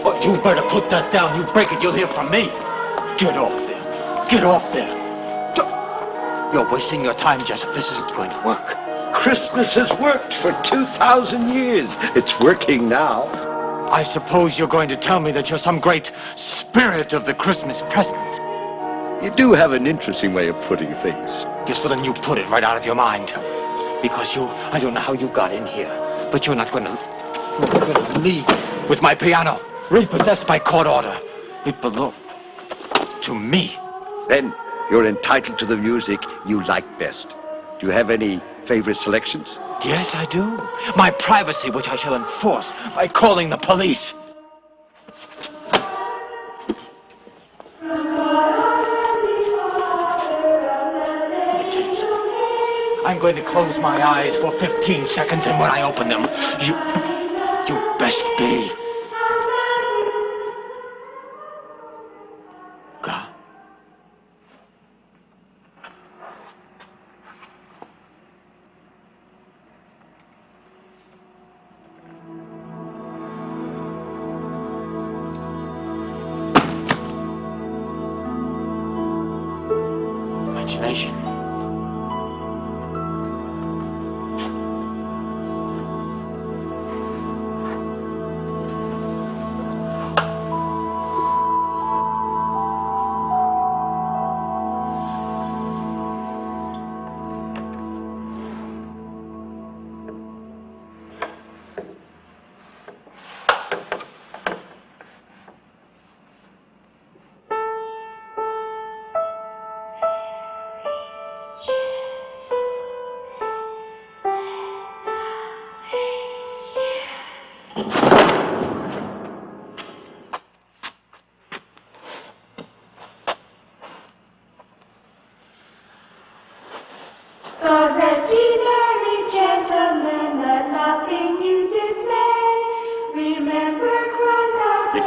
Oh, you better put that down. You break it, you'll hear from me. Get off there. Get off there. You're wasting your time, Jessup. This isn't going to work. Christmas has worked for 2,000 years. It's working now. I suppose you're going to tell me that you're some great spirit of the Christmas present. You do have an interesting way of putting things. Yes, well then you put it right out of your mind. Because I don't know how you got in here, but you're not going to leave with my piano, repossessed by court order. It belonged to me. Then you're entitled to the music you like best. Do you have any favorite selections? Yes, I do. My privacy, which I shall enforce by calling the police. I'm going to close my eyes for 15 seconds, and when I open them, you best be gone. Imagination.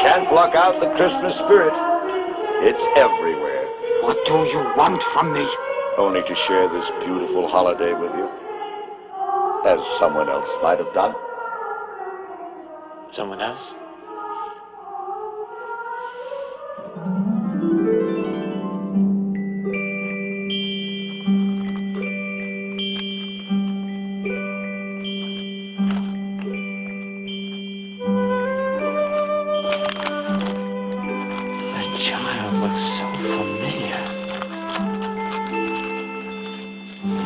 can't block out the Christmas spirit. It's everywhere. What do you want from me? Only to share this beautiful holiday with you. As someone else might have done. Someone else? That child looks so familiar.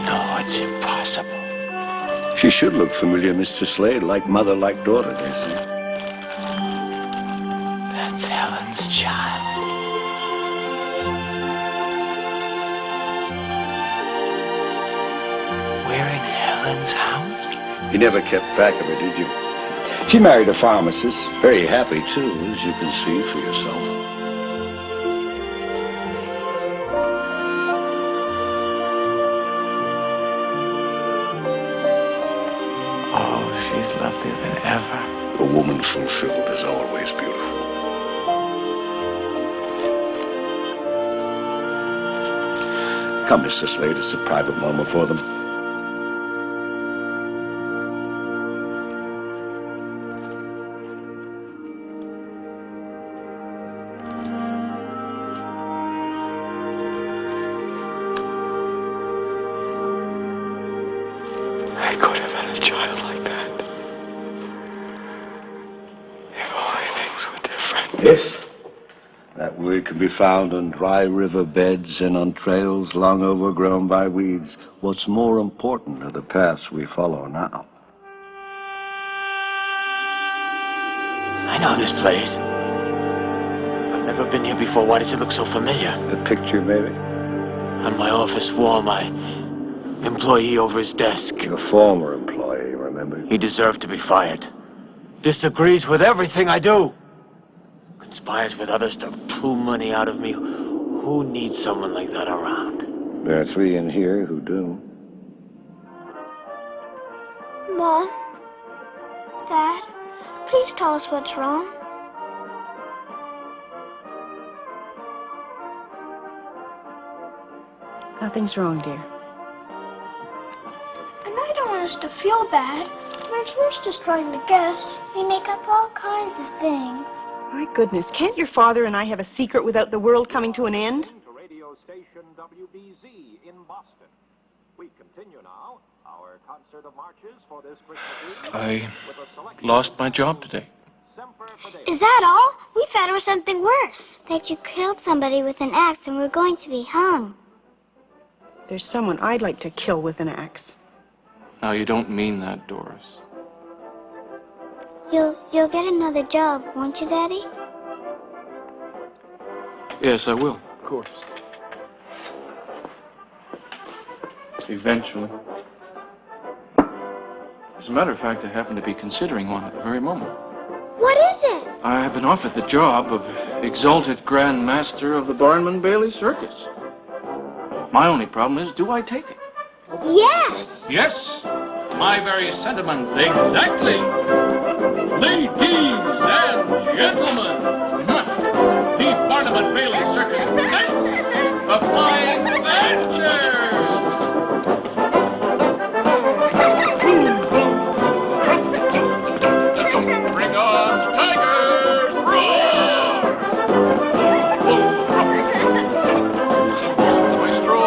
No, it's impossible. She should look familiar, Mr. Slade, like mother, like daughter, they say. That's Helen's child. We're in Helen's house? You never kept track of her, did you? She married a pharmacist. Very happy, too, as you can see for yourself. Oh, she's lovelier than ever. A woman fulfilled is always beautiful. Come, Mr. Slade, it's a private moment for them. I could have had a child like that. If only things were different. If that word can be found on dry river beds and on trails long overgrown by weeds, what's more important are the paths we follow now. I know this place. I've never been here before. Why does it look so familiar? A picture, maybe? On my office wall, my employee over his desk. Your former employee, remember? He deserved to be fired. Disagrees with everything I do. Conspires with others to pull money out of me. Who needs someone like that around? There are 3 in here who do. Mom, Dad, please tell us what's wrong. Nothing's wrong, dear. I know you don't want us to feel bad, but it's worse just trying to guess. We make up all kinds of things. My goodness, can't your father and I have a secret without the world coming to an end? To radio station WBZ in Boston. We continue now our concert of marches for this Christmas Eve. I lost my job today. Is that all? We thought it was something worse. That you killed somebody with an axe and were going to be hung. There's someone I'd like to kill with an axe. Now, you don't mean that, Doris. You'll get another job, won't you, Daddy? Yes, I will. Of course. Eventually. As a matter of fact, I happen to be considering one at the very moment. What is it? I have been offered the job of exalted Grand Master of the Barnum Bailey Circus. My only problem is, do I take it? Yes! Yes! My very sentiments, exactly! Ladies and gentlemen, the Barnum Bailey Circus presents the Flying Adventures! Bring on the tigers! Roar! Symbols of the maestro.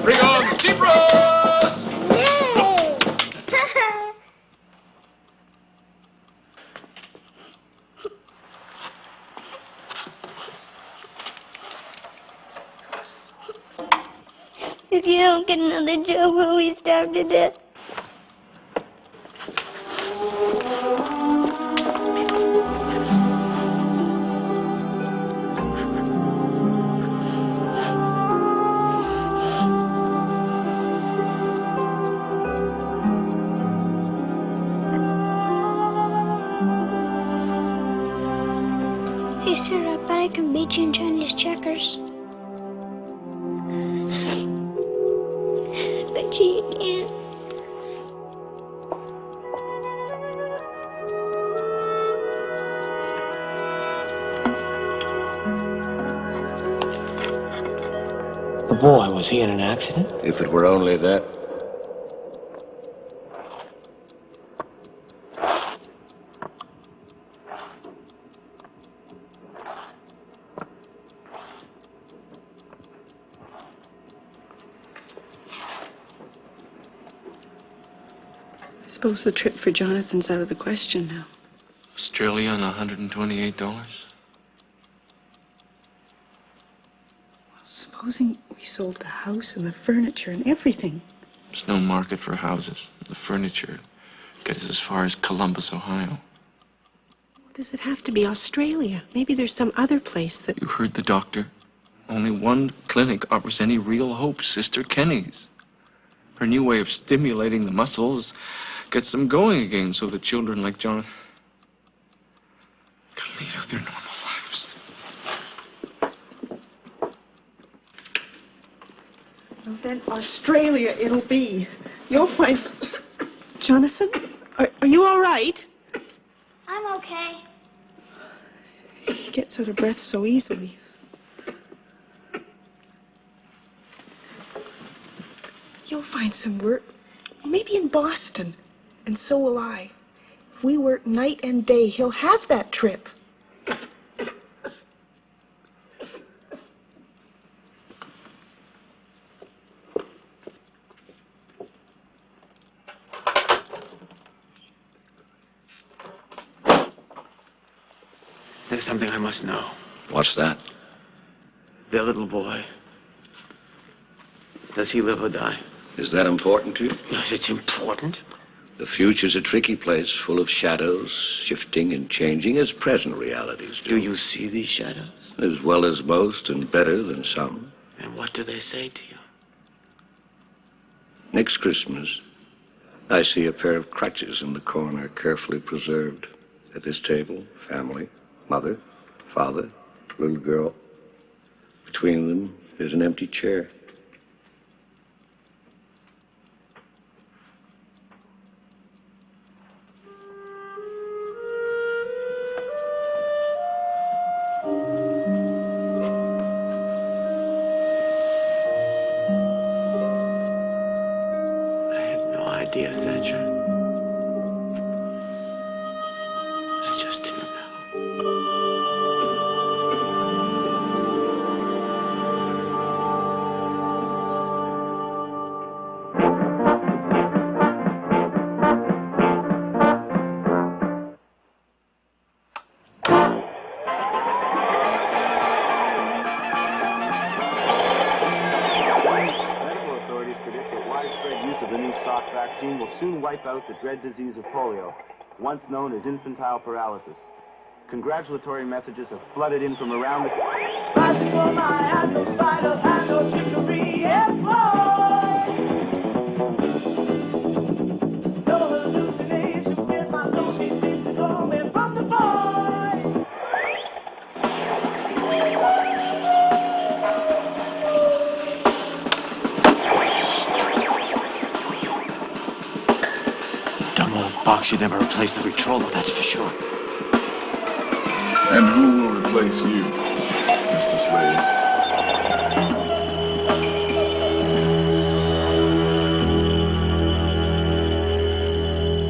Bring on the zebras! If you don't get another job, will we starve to death? Hey, sir, I bet I can beat you in Chinese checkers. Bet you can't. The boy, was he in an accident? If it were only that. I suppose the trip for Jonathan's out of the question now. Australia on $128? Supposing we sold the house and the furniture and everything. There's no market for houses. The furniture gets as far as Columbus, Ohio. Does it have to be Australia? Maybe there's some other place that... You heard the doctor. Only one clinic offers any real hope, Sister Kenny's. Her new way of stimulating the muscles gets them going again so that children like Jonathan can lead out their normal lives. Well, then Australia it'll be. You'll find... Jonathan, are you all right? I'm okay. He gets out of breath so easily. You'll find some work, maybe in Boston, and so will I. If we work night and day, he'll have that trip. There's something I must know. What's that? Their little boy. Does he live or die? Is that important to you? Yes, it's important. The future's a tricky place, full of shadows, shifting and changing as present realities do. Do you see these shadows? As well as most and better than some. And what do they say to you? Next Christmas, I see a pair of crutches in the corner, carefully preserved. At this table, family, mother, father, little girl. Between them is an empty chair. Idea, Thatcher. I just didn't know. Vaccine will soon wipe out the dread disease of polio, once known as infantile paralysis. Congratulatory messages have flooded in from around the... Box should never replace the Victrola, that's for sure. And who will replace you, Mr. Slade?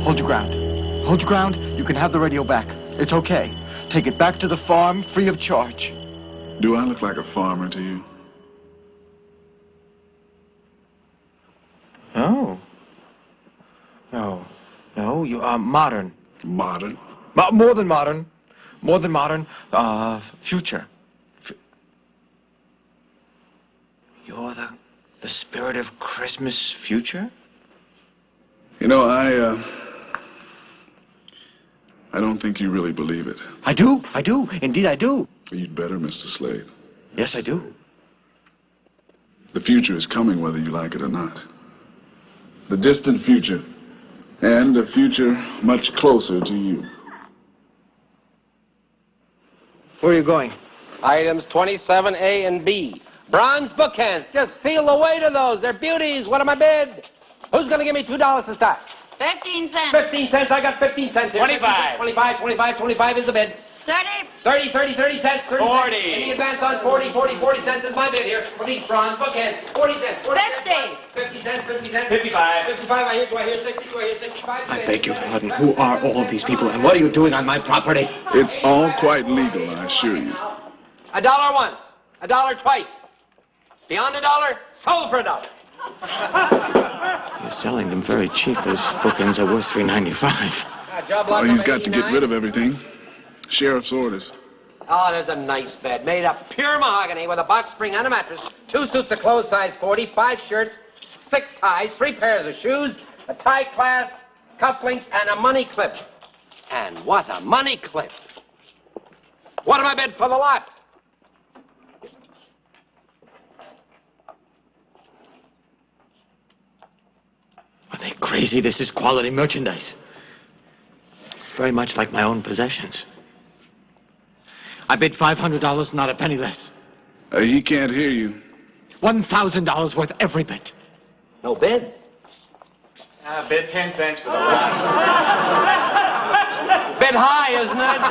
Hold your ground. Hold your ground. You can have the radio back. It's okay. Take it back to the farm, free of charge. Do I look like a farmer to you? No. No. No, you are modern. Modern? More than modern. More than modern. Future. You're the spirit of Christmas future? You know, I don't think you really believe it. I do. Indeed, I do. You'd better, Mr. Slade. Yes, I do. The future is coming whether you like it or not. The distant future. And a future much closer to you. Where are you going? Items 27A and B. Bronze bookends. Just feel the weight of those. They're beauties. What am I bid? Who's going to give me $2 to start? 15 cents. 15 cents. I got 15 cents here. 25. 25 is the bid. 30, 30 cents, 30 40. cents. Any advance on 40 cents is my bid here. Police bronze, bookend, 40 cents, 40 cents. 50 cents, 50 cents. 55. 55, do I hear 60, do I hear 65? I beg your pardon. Who are all of these people, and what are you doing on my property? It's all quite legal, I assure you. $1 once, $1 twice. Beyond $1, sold for $1. You're selling them very cheap. Those bookends are worth $3.95. Oh, he's got to get rid of everything. Sheriff's orders. Oh, there's a nice bed made of pure mahogany with a box spring and a mattress, 2 suits of clothes size 40, 5 shirts, 6 ties, 3 pairs of shoes, a tie clasp, cufflinks, and a money clip. And what a money clip! What am I bid for the lot? Are they crazy? This is quality merchandise. Very much like my own possessions. I bid $500, not a penny less. He can't hear you. $1,000 worth every bit. No bids? Bid 10 cents for the lot. Bit high, isn't it?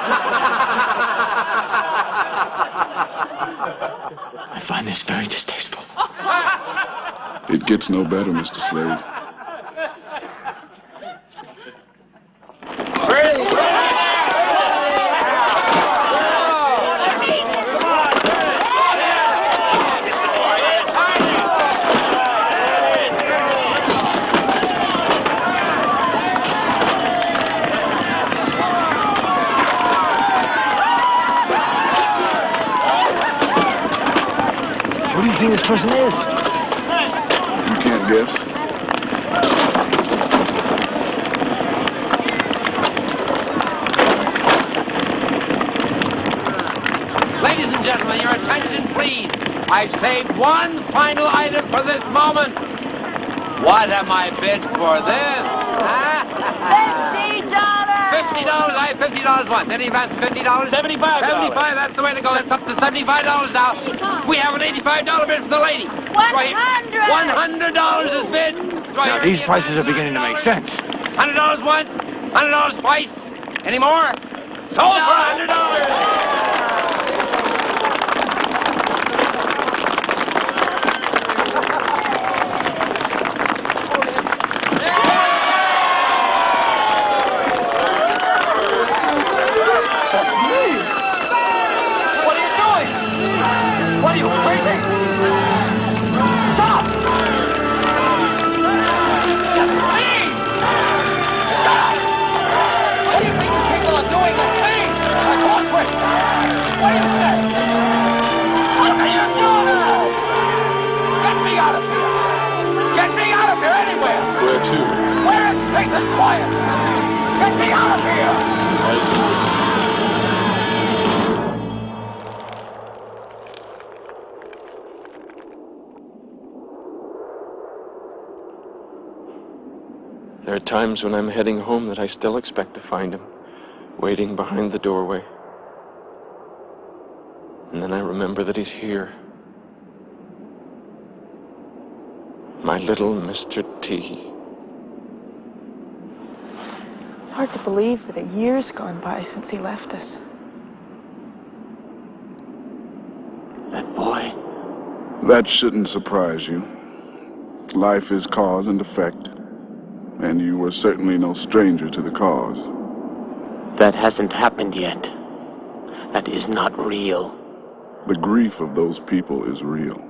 I find this very distasteful. It gets no better, Mr. Slade. Who do you think this person is? You can't guess. Ladies and gentlemen, your attention, please. I've saved one final item for this moment. What am I bid for this? $50! $50, I have $50 once. Any advance of $50? $75. 75, that's the way to go. That's up to $75 now. We have an $85 bid for the lady. $100 is bid. Now, these prices are beginning to make sense. $100 once, $100 twice. Any more? Sold for $100. Peace and quiet! Get me out of here! There are times when I'm heading home that I still expect to find him, waiting behind the doorway. And then I remember that he's here. My little Mr. T. It's hard to believe that a year's gone by since he left us. That boy. That shouldn't surprise you. Life is cause and effect, and you were certainly no stranger to the cause. That hasn't happened yet. That is not real. The grief of those people is real.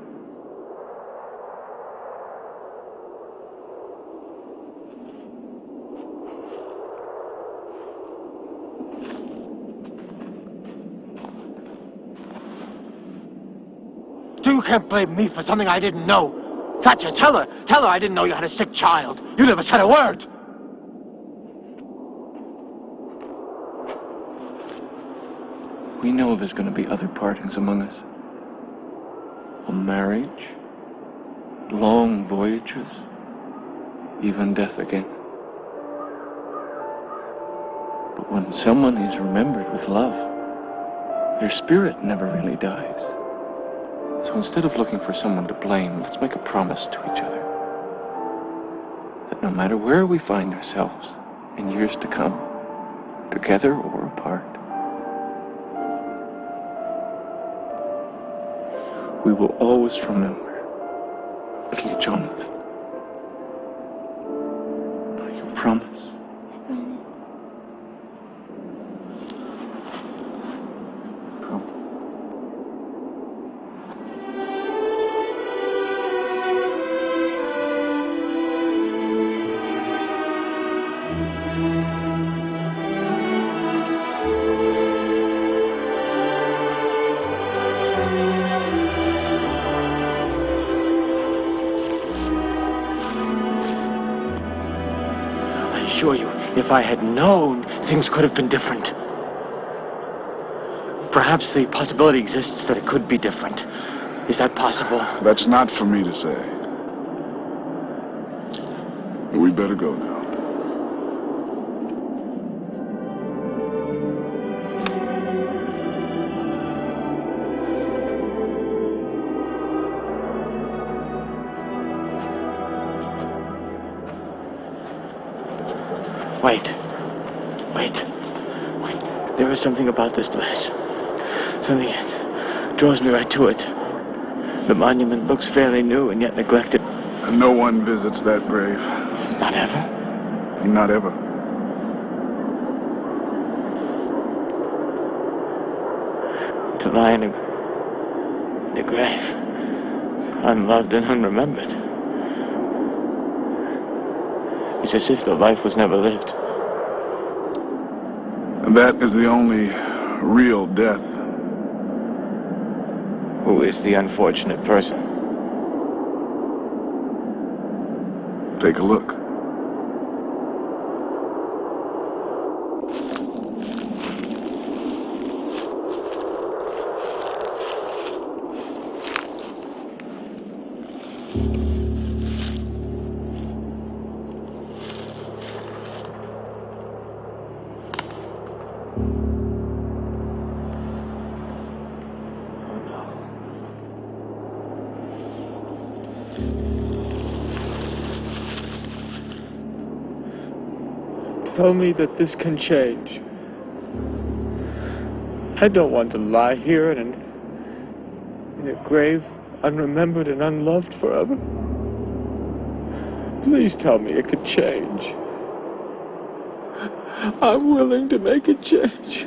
You can't blame me for something I didn't know. Thatcher, tell her I didn't know you had a sick child. You never said a word. We know there's going to be other partings among us. A marriage, long voyages, even death again. But when someone is remembered with love, their spirit never really dies. So instead of looking for someone to blame, let's make a promise to each other that no matter where we find ourselves in years to come, together or apart, We will always remember little Jonathan. Now, you promise? I assure you, if I had known, things could have been different. Perhaps the possibility exists that it could be different. Is that possible? That's not for me to say. But we better go now. Wait. There is something about this place. Something that draws me right to it. The monument looks fairly new and yet neglected. And no one visits that grave. Not ever? Not ever. To lie in a grave, unloved and unremembered. It's as if the life was never lived. And that is the only real death. Who is the unfortunate person? Take a look. Tell me that this can change. I don't want to lie here in a grave, unremembered and unloved forever. Please tell me it could change. I'm willing to make a change.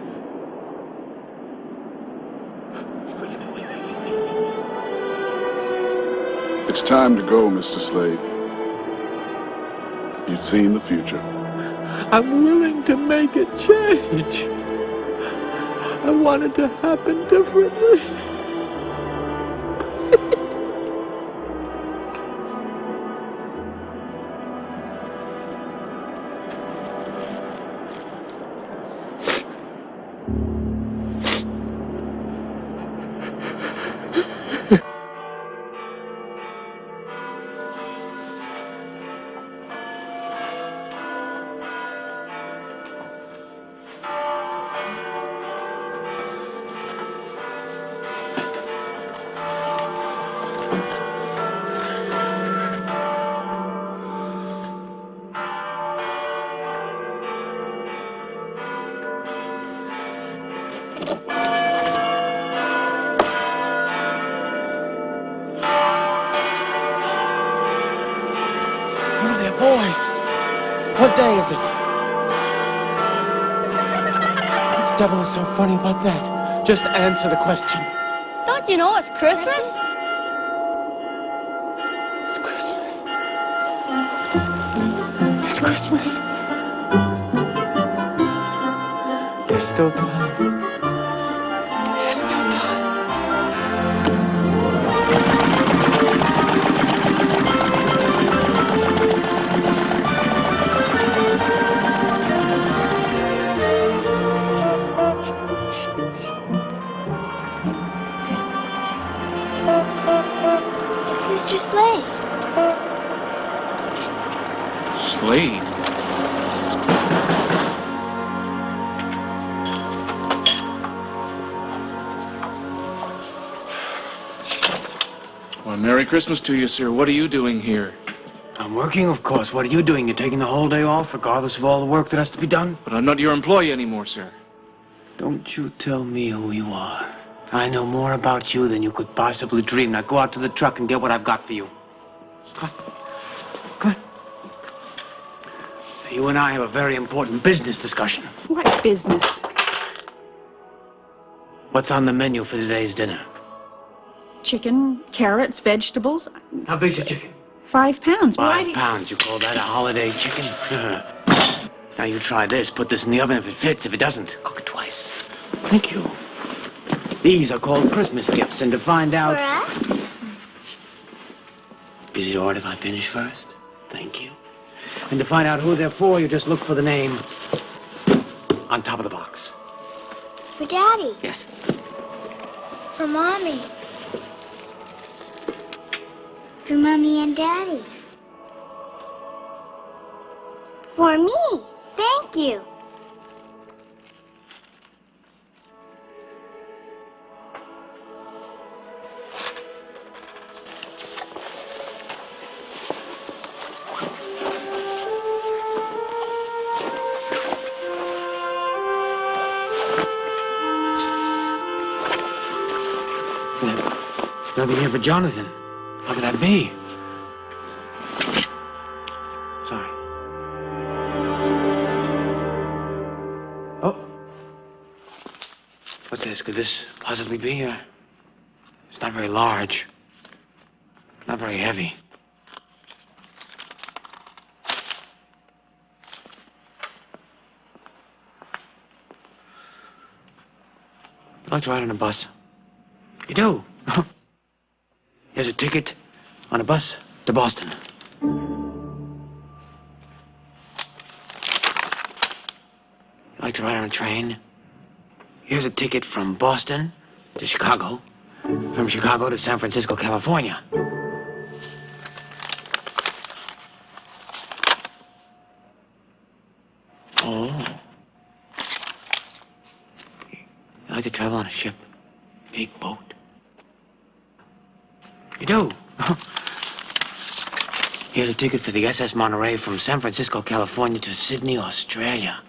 It's time to go, Mr. Slade. You've seen the future. I'm willing to make a change. I want it to happen differently. Boys, what day is it? What the devil is so funny about that? Just answer the question. Don't you know it's Christmas? It's Christmas. It's Christmas. There's still time. There's still time. Mr. Slade. Slade? Well, Merry Christmas to you, sir. What are you doing here? I'm working, of course. What are you doing? You're taking the whole day off, regardless of all the work that has to be done? But I'm not your employee anymore, sir. Don't you tell me who you are. I know more about you than you could possibly dream. Now go out to the truck and get what I've got for you. Come on. You and I have a very important business discussion. What business? What's on the menu for today's dinner? Chicken, carrots, vegetables. How big's your chicken? 5 pounds. 5 pounds. You call that a holiday chicken? Now you try this. Put this in the oven if it fits. If it doesn't, cook it twice. Thank you. These are called Christmas gifts, and to find out... For us? Is it all right if I finish first? Thank you. And to find out who they're for, you just look for the name on top of the box. For Daddy. Yes. For Mommy. For Mommy and Daddy. For me. Thank you. Nothing here for Jonathan. How could that be? Sorry. Oh. What's this? Could this possibly be? It's not very large. Not very heavy. I'd like to ride on a bus. You do? Here's a ticket on a bus to Boston. You like to ride on a train? Here's a ticket from Boston to Chicago, from Chicago to San Francisco, California. Oh. You like to travel on a ship? Big boat? You do? Here's a ticket for the SS Monterey from San Francisco, California to Sydney, Australia.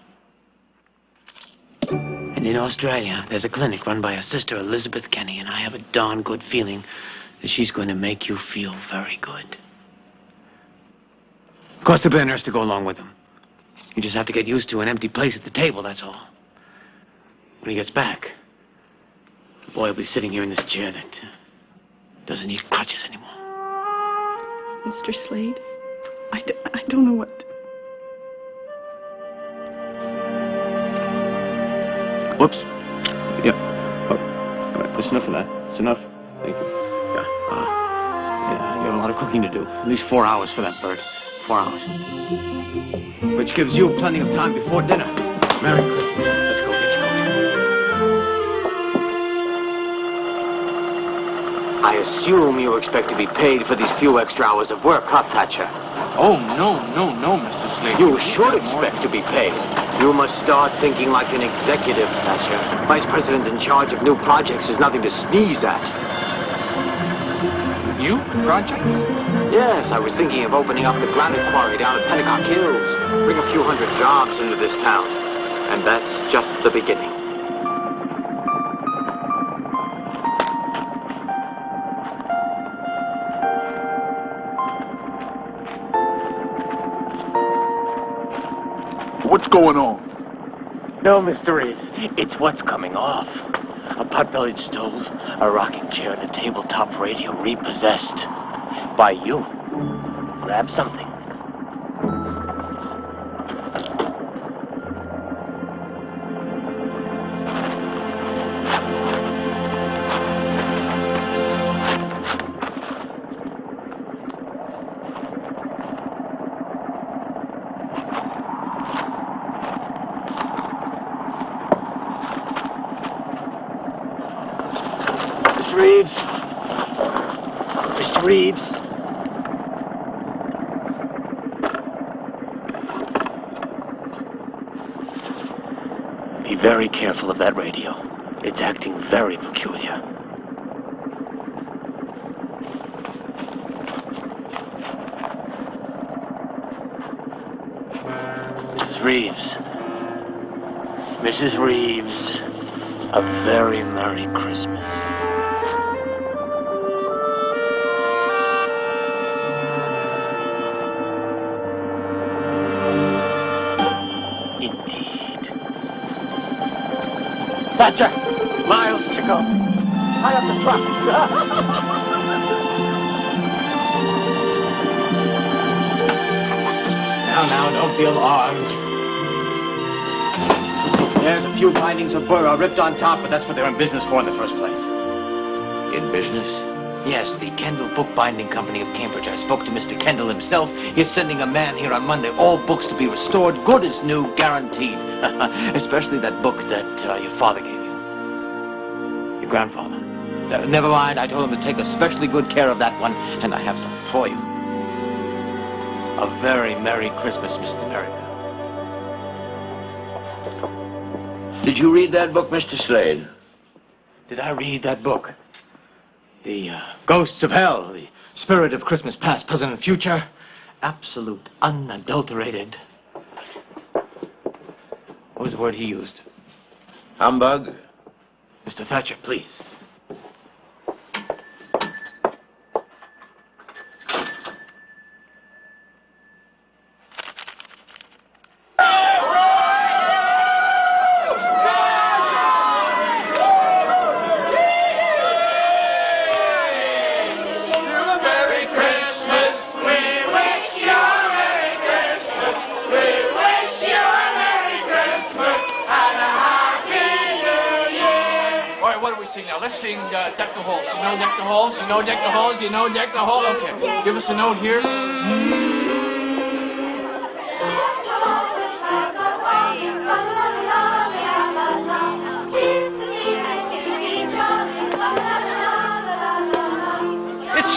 And in Australia, there's a clinic run by a sister, Elizabeth Kenny, and I have a darn good feeling that she's going to make you feel very good. Of course, there'll be a nurse to go along with them. You just have to get used to an empty place at the table, that's all. When he gets back, the boy will be sitting here in this chair that doesn't need crutches anymore. Mr. Slade, I don't know what... Whoops. Yeah. Oh, all right, that's enough of that. It's enough. Thank you. Yeah, you have a lot of cooking to do. At least 4 hours for that bird. 4 hours. Which gives you plenty of time before dinner. Merry Christmas. Let's go get your coat. I assume you expect to be paid for these few extra hours of work, huh, Thatcher? Oh, no, Mr. Slade. You should expect to be paid. You must start thinking like an executive, Thatcher. Vice president in charge of new projects is nothing to sneeze at. New projects? Yes, I was thinking of opening up the granite quarry down at Pennacock Hills. Bring a few hundred jobs into this town. And that's just the beginning. What's going on? No, Mr. Reeves. It's what's coming off. A pot-bellied stove, a rocking chair, and a tabletop radio repossessed. By you. Grab something. Mr. Reeves. Mr. Reeves. Be very careful of that radio. It's acting very peculiar. Mrs. Reeves. Mrs. Reeves. A very Merry Christmas. Thatcher! Miles to go. Tie up the truck. Now, don't be alarmed. There's a few bindings of burr ripped on top, but that's what they're in business for in the first place. In business? Yes, the Kendall Bookbinding Company of Cambridge. I spoke to Mr. Kendall himself. He's sending a man here on Monday. All books to be restored, good as new, guaranteed. Especially that book that your father gave you. Your grandfather. Never mind, I told him to take especially good care of that one, and I have something for you. A very Merry Christmas, Mr. Merriman. Did you read that book, Mr. Slade? Did I read that book? The Ghosts of Hell, the Spirit of Christmas Past, Present, and Future. Absolute, unadulterated. What was the word he used? Humbug? Mr. Thatcher, please. Now let's sing Deck the Halls. You know Deck the Halls? You know Deck the Halls? You know Deck the Hall? Okay. Give us a note here. It's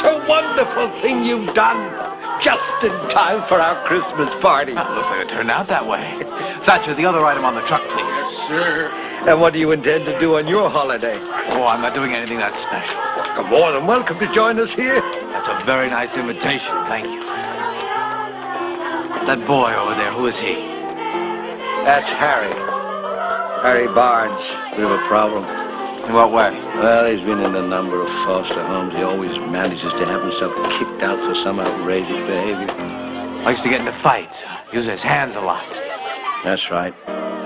a wonderful thing you've done. Just in time for our Christmas party. Looks like it turned out that way. Thatcher, the other item on the truck, please. Yes, sir. And what do you intend to do on your holiday? Oh, I'm not doing anything that special. You're more than welcome to join us here. That's a very nice invitation. Thank you. That boy over there, who is he? That's Harry. Harry Barnes. Bit of a problem. In what way? Well, he's been in a number of foster homes. He always manages to have himself kicked out for some outrageous behavior. Likes to get into fights. Uses his hands a lot. That's right.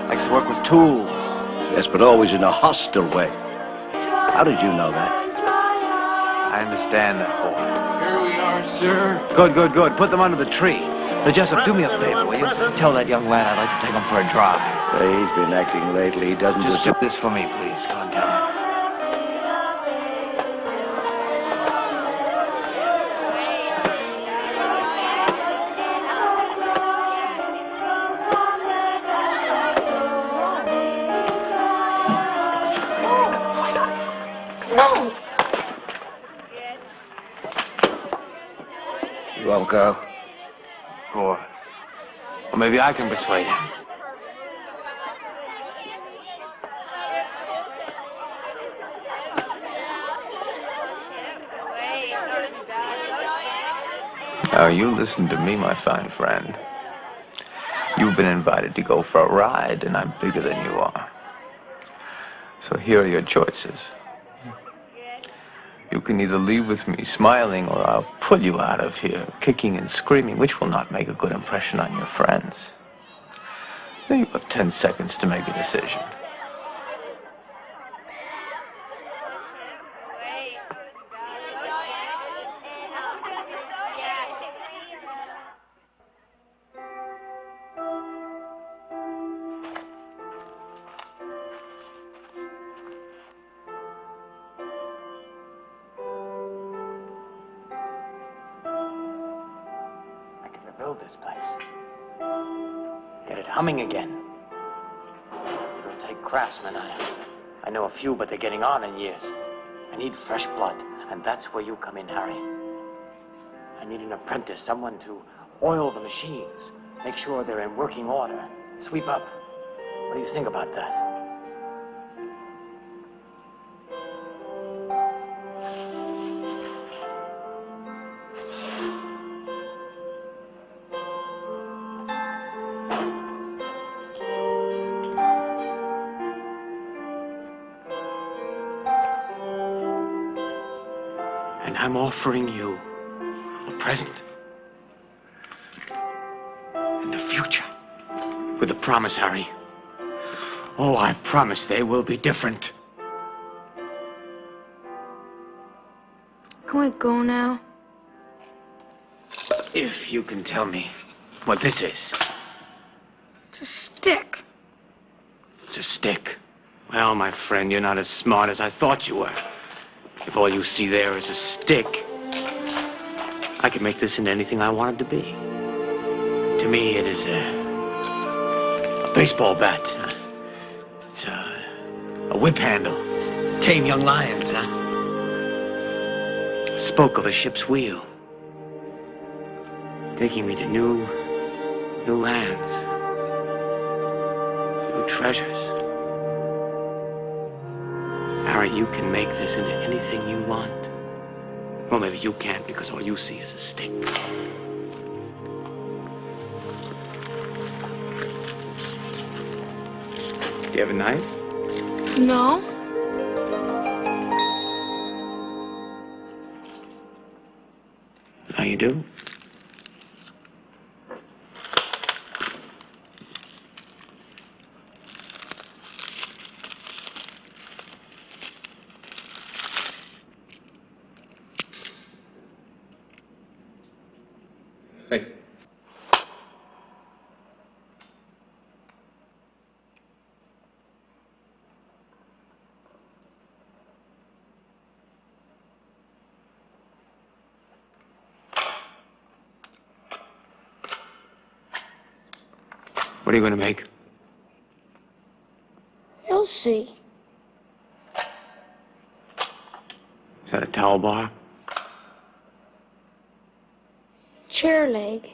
Likes to work with tools. Yes, but always in a hostile way. How did you know that? I understand that, boy. Here we are, sir. Good, good, good. Put them under the tree. Now, Jessup, do me a favor, will you? Tell that young lad I'd like to take him for a drive. He's been acting lately. He doesn't Just do this for me, please. Go and tell him. No. You won't go? Of course. Or maybe I can persuade him. Now, you listen to me, my fine friend. You've been invited to go for a ride, and I'm bigger than you are. So here are your choices. You can either leave with me smiling, or I'll pull you out of here kicking and screaming, which will not make a good impression on your friends. Then you have 10 seconds to make a decision. Build this place. Get it humming again. It'll take craftsmen. I know a few, but they're getting on in years. I need fresh blood, and that's where you come in, Harry. I need an apprentice, someone to oil the machines, make sure they're in working order, sweep up. What do you think about that? I'm offering you a present and a future with a promise, Harry. Oh, I promise they will be different. Can we go now? If you can tell me what this is. It's a stick. It's a stick. Well, my friend, you're not as smart as I thought you were. If all you see there is a stick, I can make this into anything I want it to be. To me, it is a baseball bat. It's a whip handle. Tame young lions, huh? Spoke of a ship's wheel. Taking me to new lands. New treasures. Harry, you can make this into anything you want. Well, maybe you can't because all you see is a stick. Do you have a knife? No. Now you do? Hey. What are you going to make? You'll see. Is that a towel bar? Chair leg.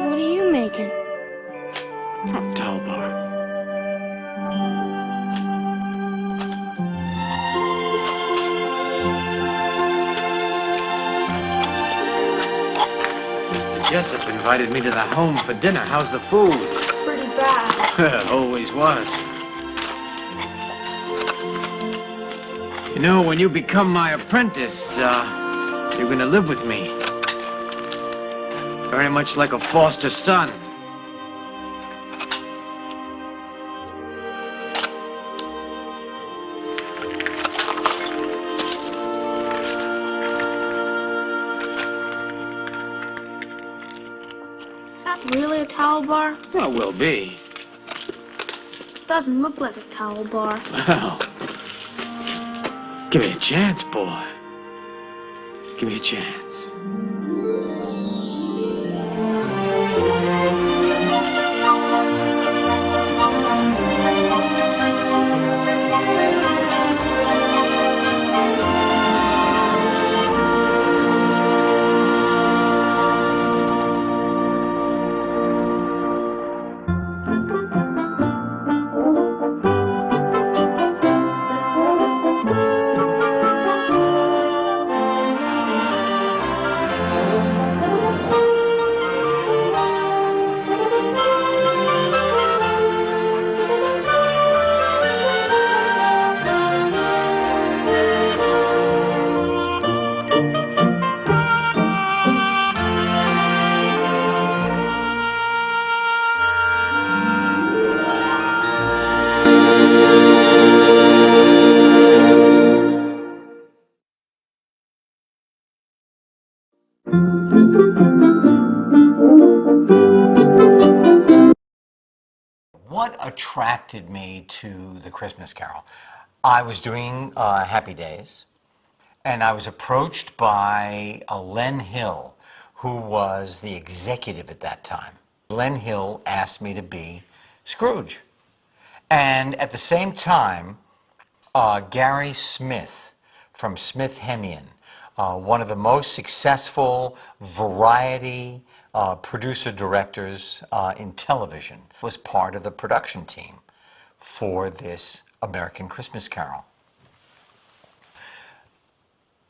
What are you making? Oh, towel bar. Mr. Jessup invited me to the home for dinner. How's the food? Pretty bad. Always was. You know, when you become my apprentice, you're gonna live with me. Very much like a foster son. Is that really a towel bar? Well, will be. Doesn't look like a towel bar. Well, give me a chance, boy. Give me a chance. What attracted me to The Christmas Carol? I was doing Happy Days, and I was approached by Len Hill, who was the executive at that time. Len Hill asked me to be Scrooge. And at the same time, Gary Smith from Smith Hemian, one of the most successful variety producer-directors in television, was part of the production team for this American Christmas Carol.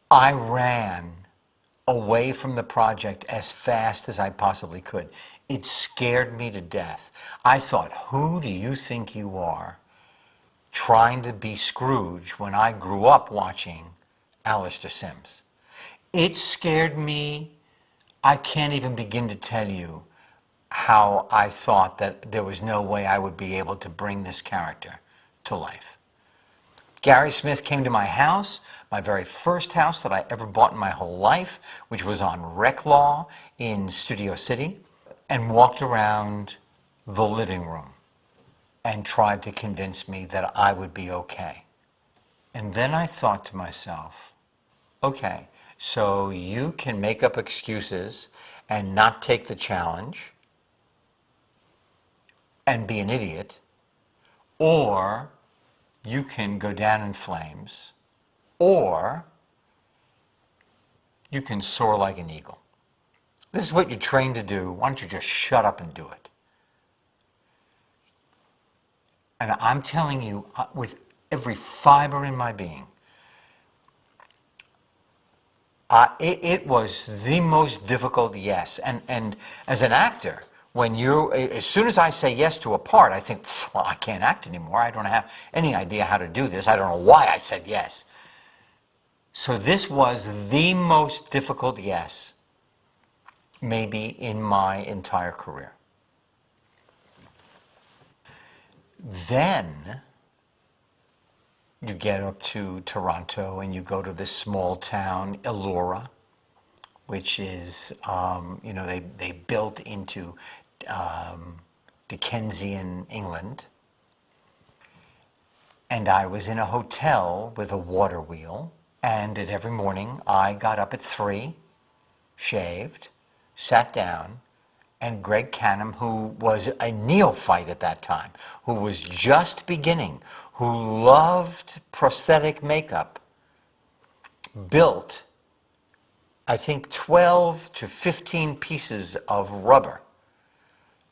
I ran away from the project as fast as I possibly could. It scared me to death. I thought, who do you think you are trying to be Scrooge when I grew up watching Alastair Sims? It scared me. I can't even begin to tell you how I thought that there was no way I would be able to bring this character to life. Gary Smith came to my house, my very first house that I ever bought in my whole life, which was on Reclaw in Studio City, and walked around the living room and tried to convince me that I would be okay. And then I thought to myself, okay, so you can make up excuses and not take the challenge and be an idiot, or you can go down in flames, or you can soar like an eagle. This is what you're trained to do. Why don't you just shut up and do it? And I'm telling you, with every fiber in my being, it was the most difficult yes. And as an actor, as soon as I say yes to a part, I think, well, I can't act anymore. I don't have any idea how to do this. I don't know why I said yes. So this was the most difficult yes, maybe in my entire career. Then you get up to Toronto and you go to this small town, Elora, which is, they built into Dickensian England. And I was in a hotel with a water wheel, and every morning I got up at 3, shaved, sat down, and Greg Canham, who was a neophyte at that time, who was just beginning, who loved prosthetic makeup, built, I think, 12 to 15 pieces of rubber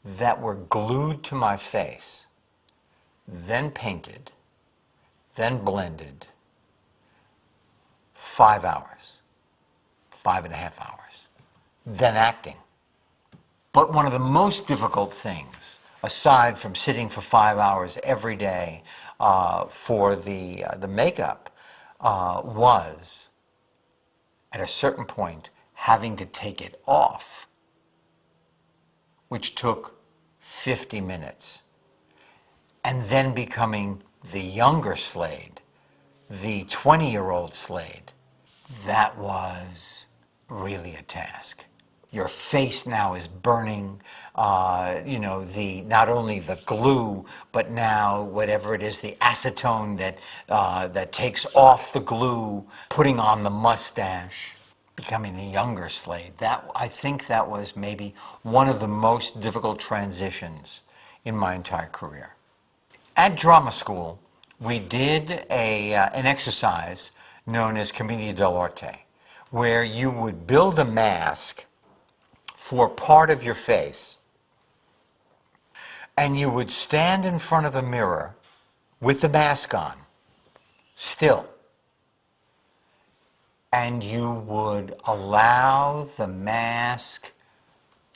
that were glued to my face, then painted, then blended, 5 hours, 5.5 hours, then acting. But one of the most difficult things, aside from sitting for 5 hours every day for the makeup, was, at a certain point, having to take it off, which took 50 minutes, and then becoming the younger Slade, the 20-year-old Slade. That was really a task. Your face now is burning, not only the glue, but now whatever it is, the acetone that takes off the glue, putting on the mustache, becoming the younger Slade. I think that was maybe one of the most difficult transitions in my entire career. At drama school, we did an exercise known as Commedia dell'arte, where you would build a mask for part of your face, and you would stand in front of a mirror with the mask on, still, and you would allow the mask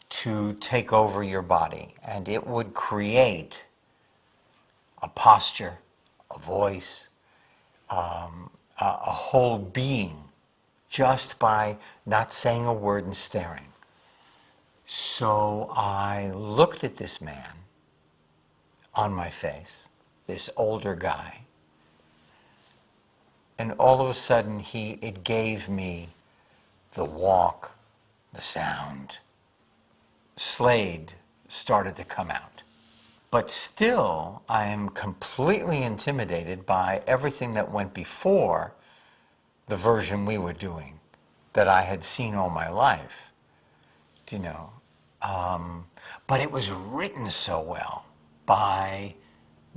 to take over your body, and it would create a posture, a voice, a whole being, just by not saying a word and staring. So I looked at this man on my face, this older guy, and all of a sudden it gave me the walk, the sound. Slade started to come out. But still, I am completely intimidated by everything that went before the version we were doing that I had seen all my life. But it was written so well by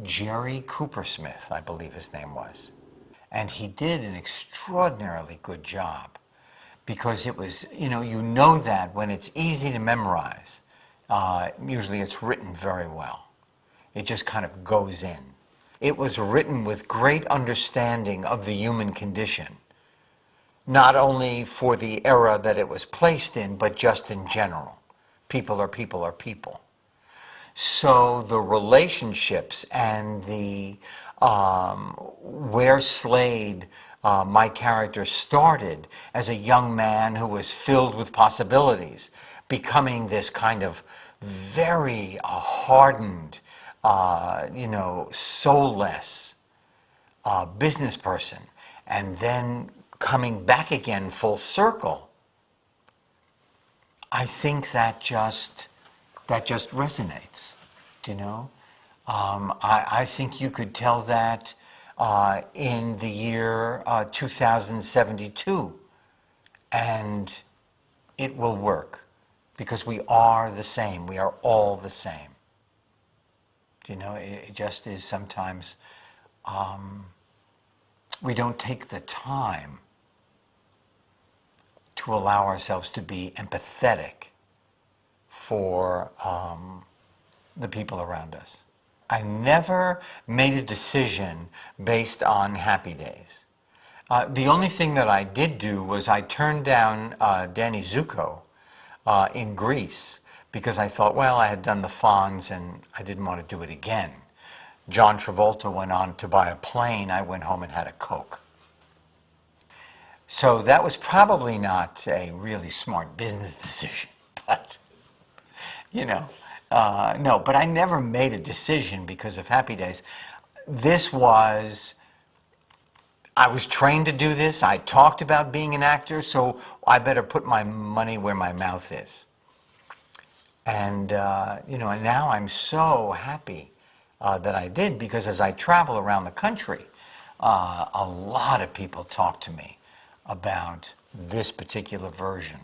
Jerry Coopersmith, I believe his name was. And he did an extraordinarily good job. because it was, you know that when it's easy to memorize, usually it's written very well. It just kind of goes in. It was written with great understanding of the human condition, not only for the era that it was placed in, but just in general. People are people are people. So the relationships and the where Slade, my character, started as a young man who was filled with possibilities, becoming this kind of very hardened, soulless business person, and then coming back again full circle. I think that just resonates, I think you could tell that in the year 2072, and it will work, because we are the same. We are all the same. It just is sometimes we don't take the time to allow ourselves to be empathetic for the people around us. I never made a decision based on Happy Days. The only thing that I did do was I turned down Danny Zuko in Greece, because I thought, well, I had done the Fonz and I didn't want to do it again. John Travolta went on to buy a plane. I went home and had a Coke. So that was probably not a really smart business decision, but, no, but I never made a decision because of Happy Days. I was trained to do this. I talked about being an actor, so I better put my money where my mouth is. And, and now I'm so happy that I did, because as I travel around the country, a lot of people talk to me about this particular version,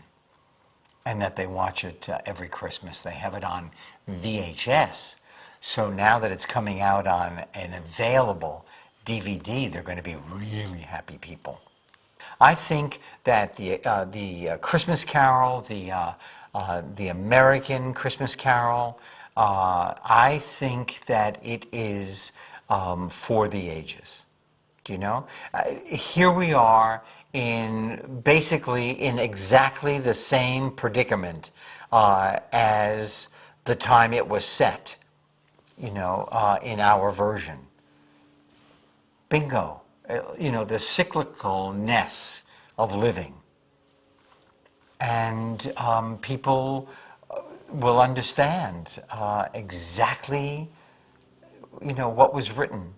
and that they watch it every Christmas. They have it on VHS. So now that it's coming out on an available DVD, they're going to be really happy people. I think that the Christmas Carol, the American Christmas Carol, I think that it is for the ages. Here we are basically in exactly the same predicament as the time it was set, in our version. Bingo. The cyclicalness of living. And people will understand exactly, what was written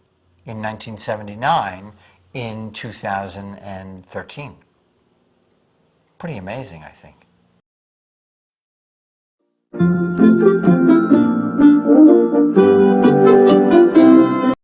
in 1979 in 2013. Pretty amazing, I think.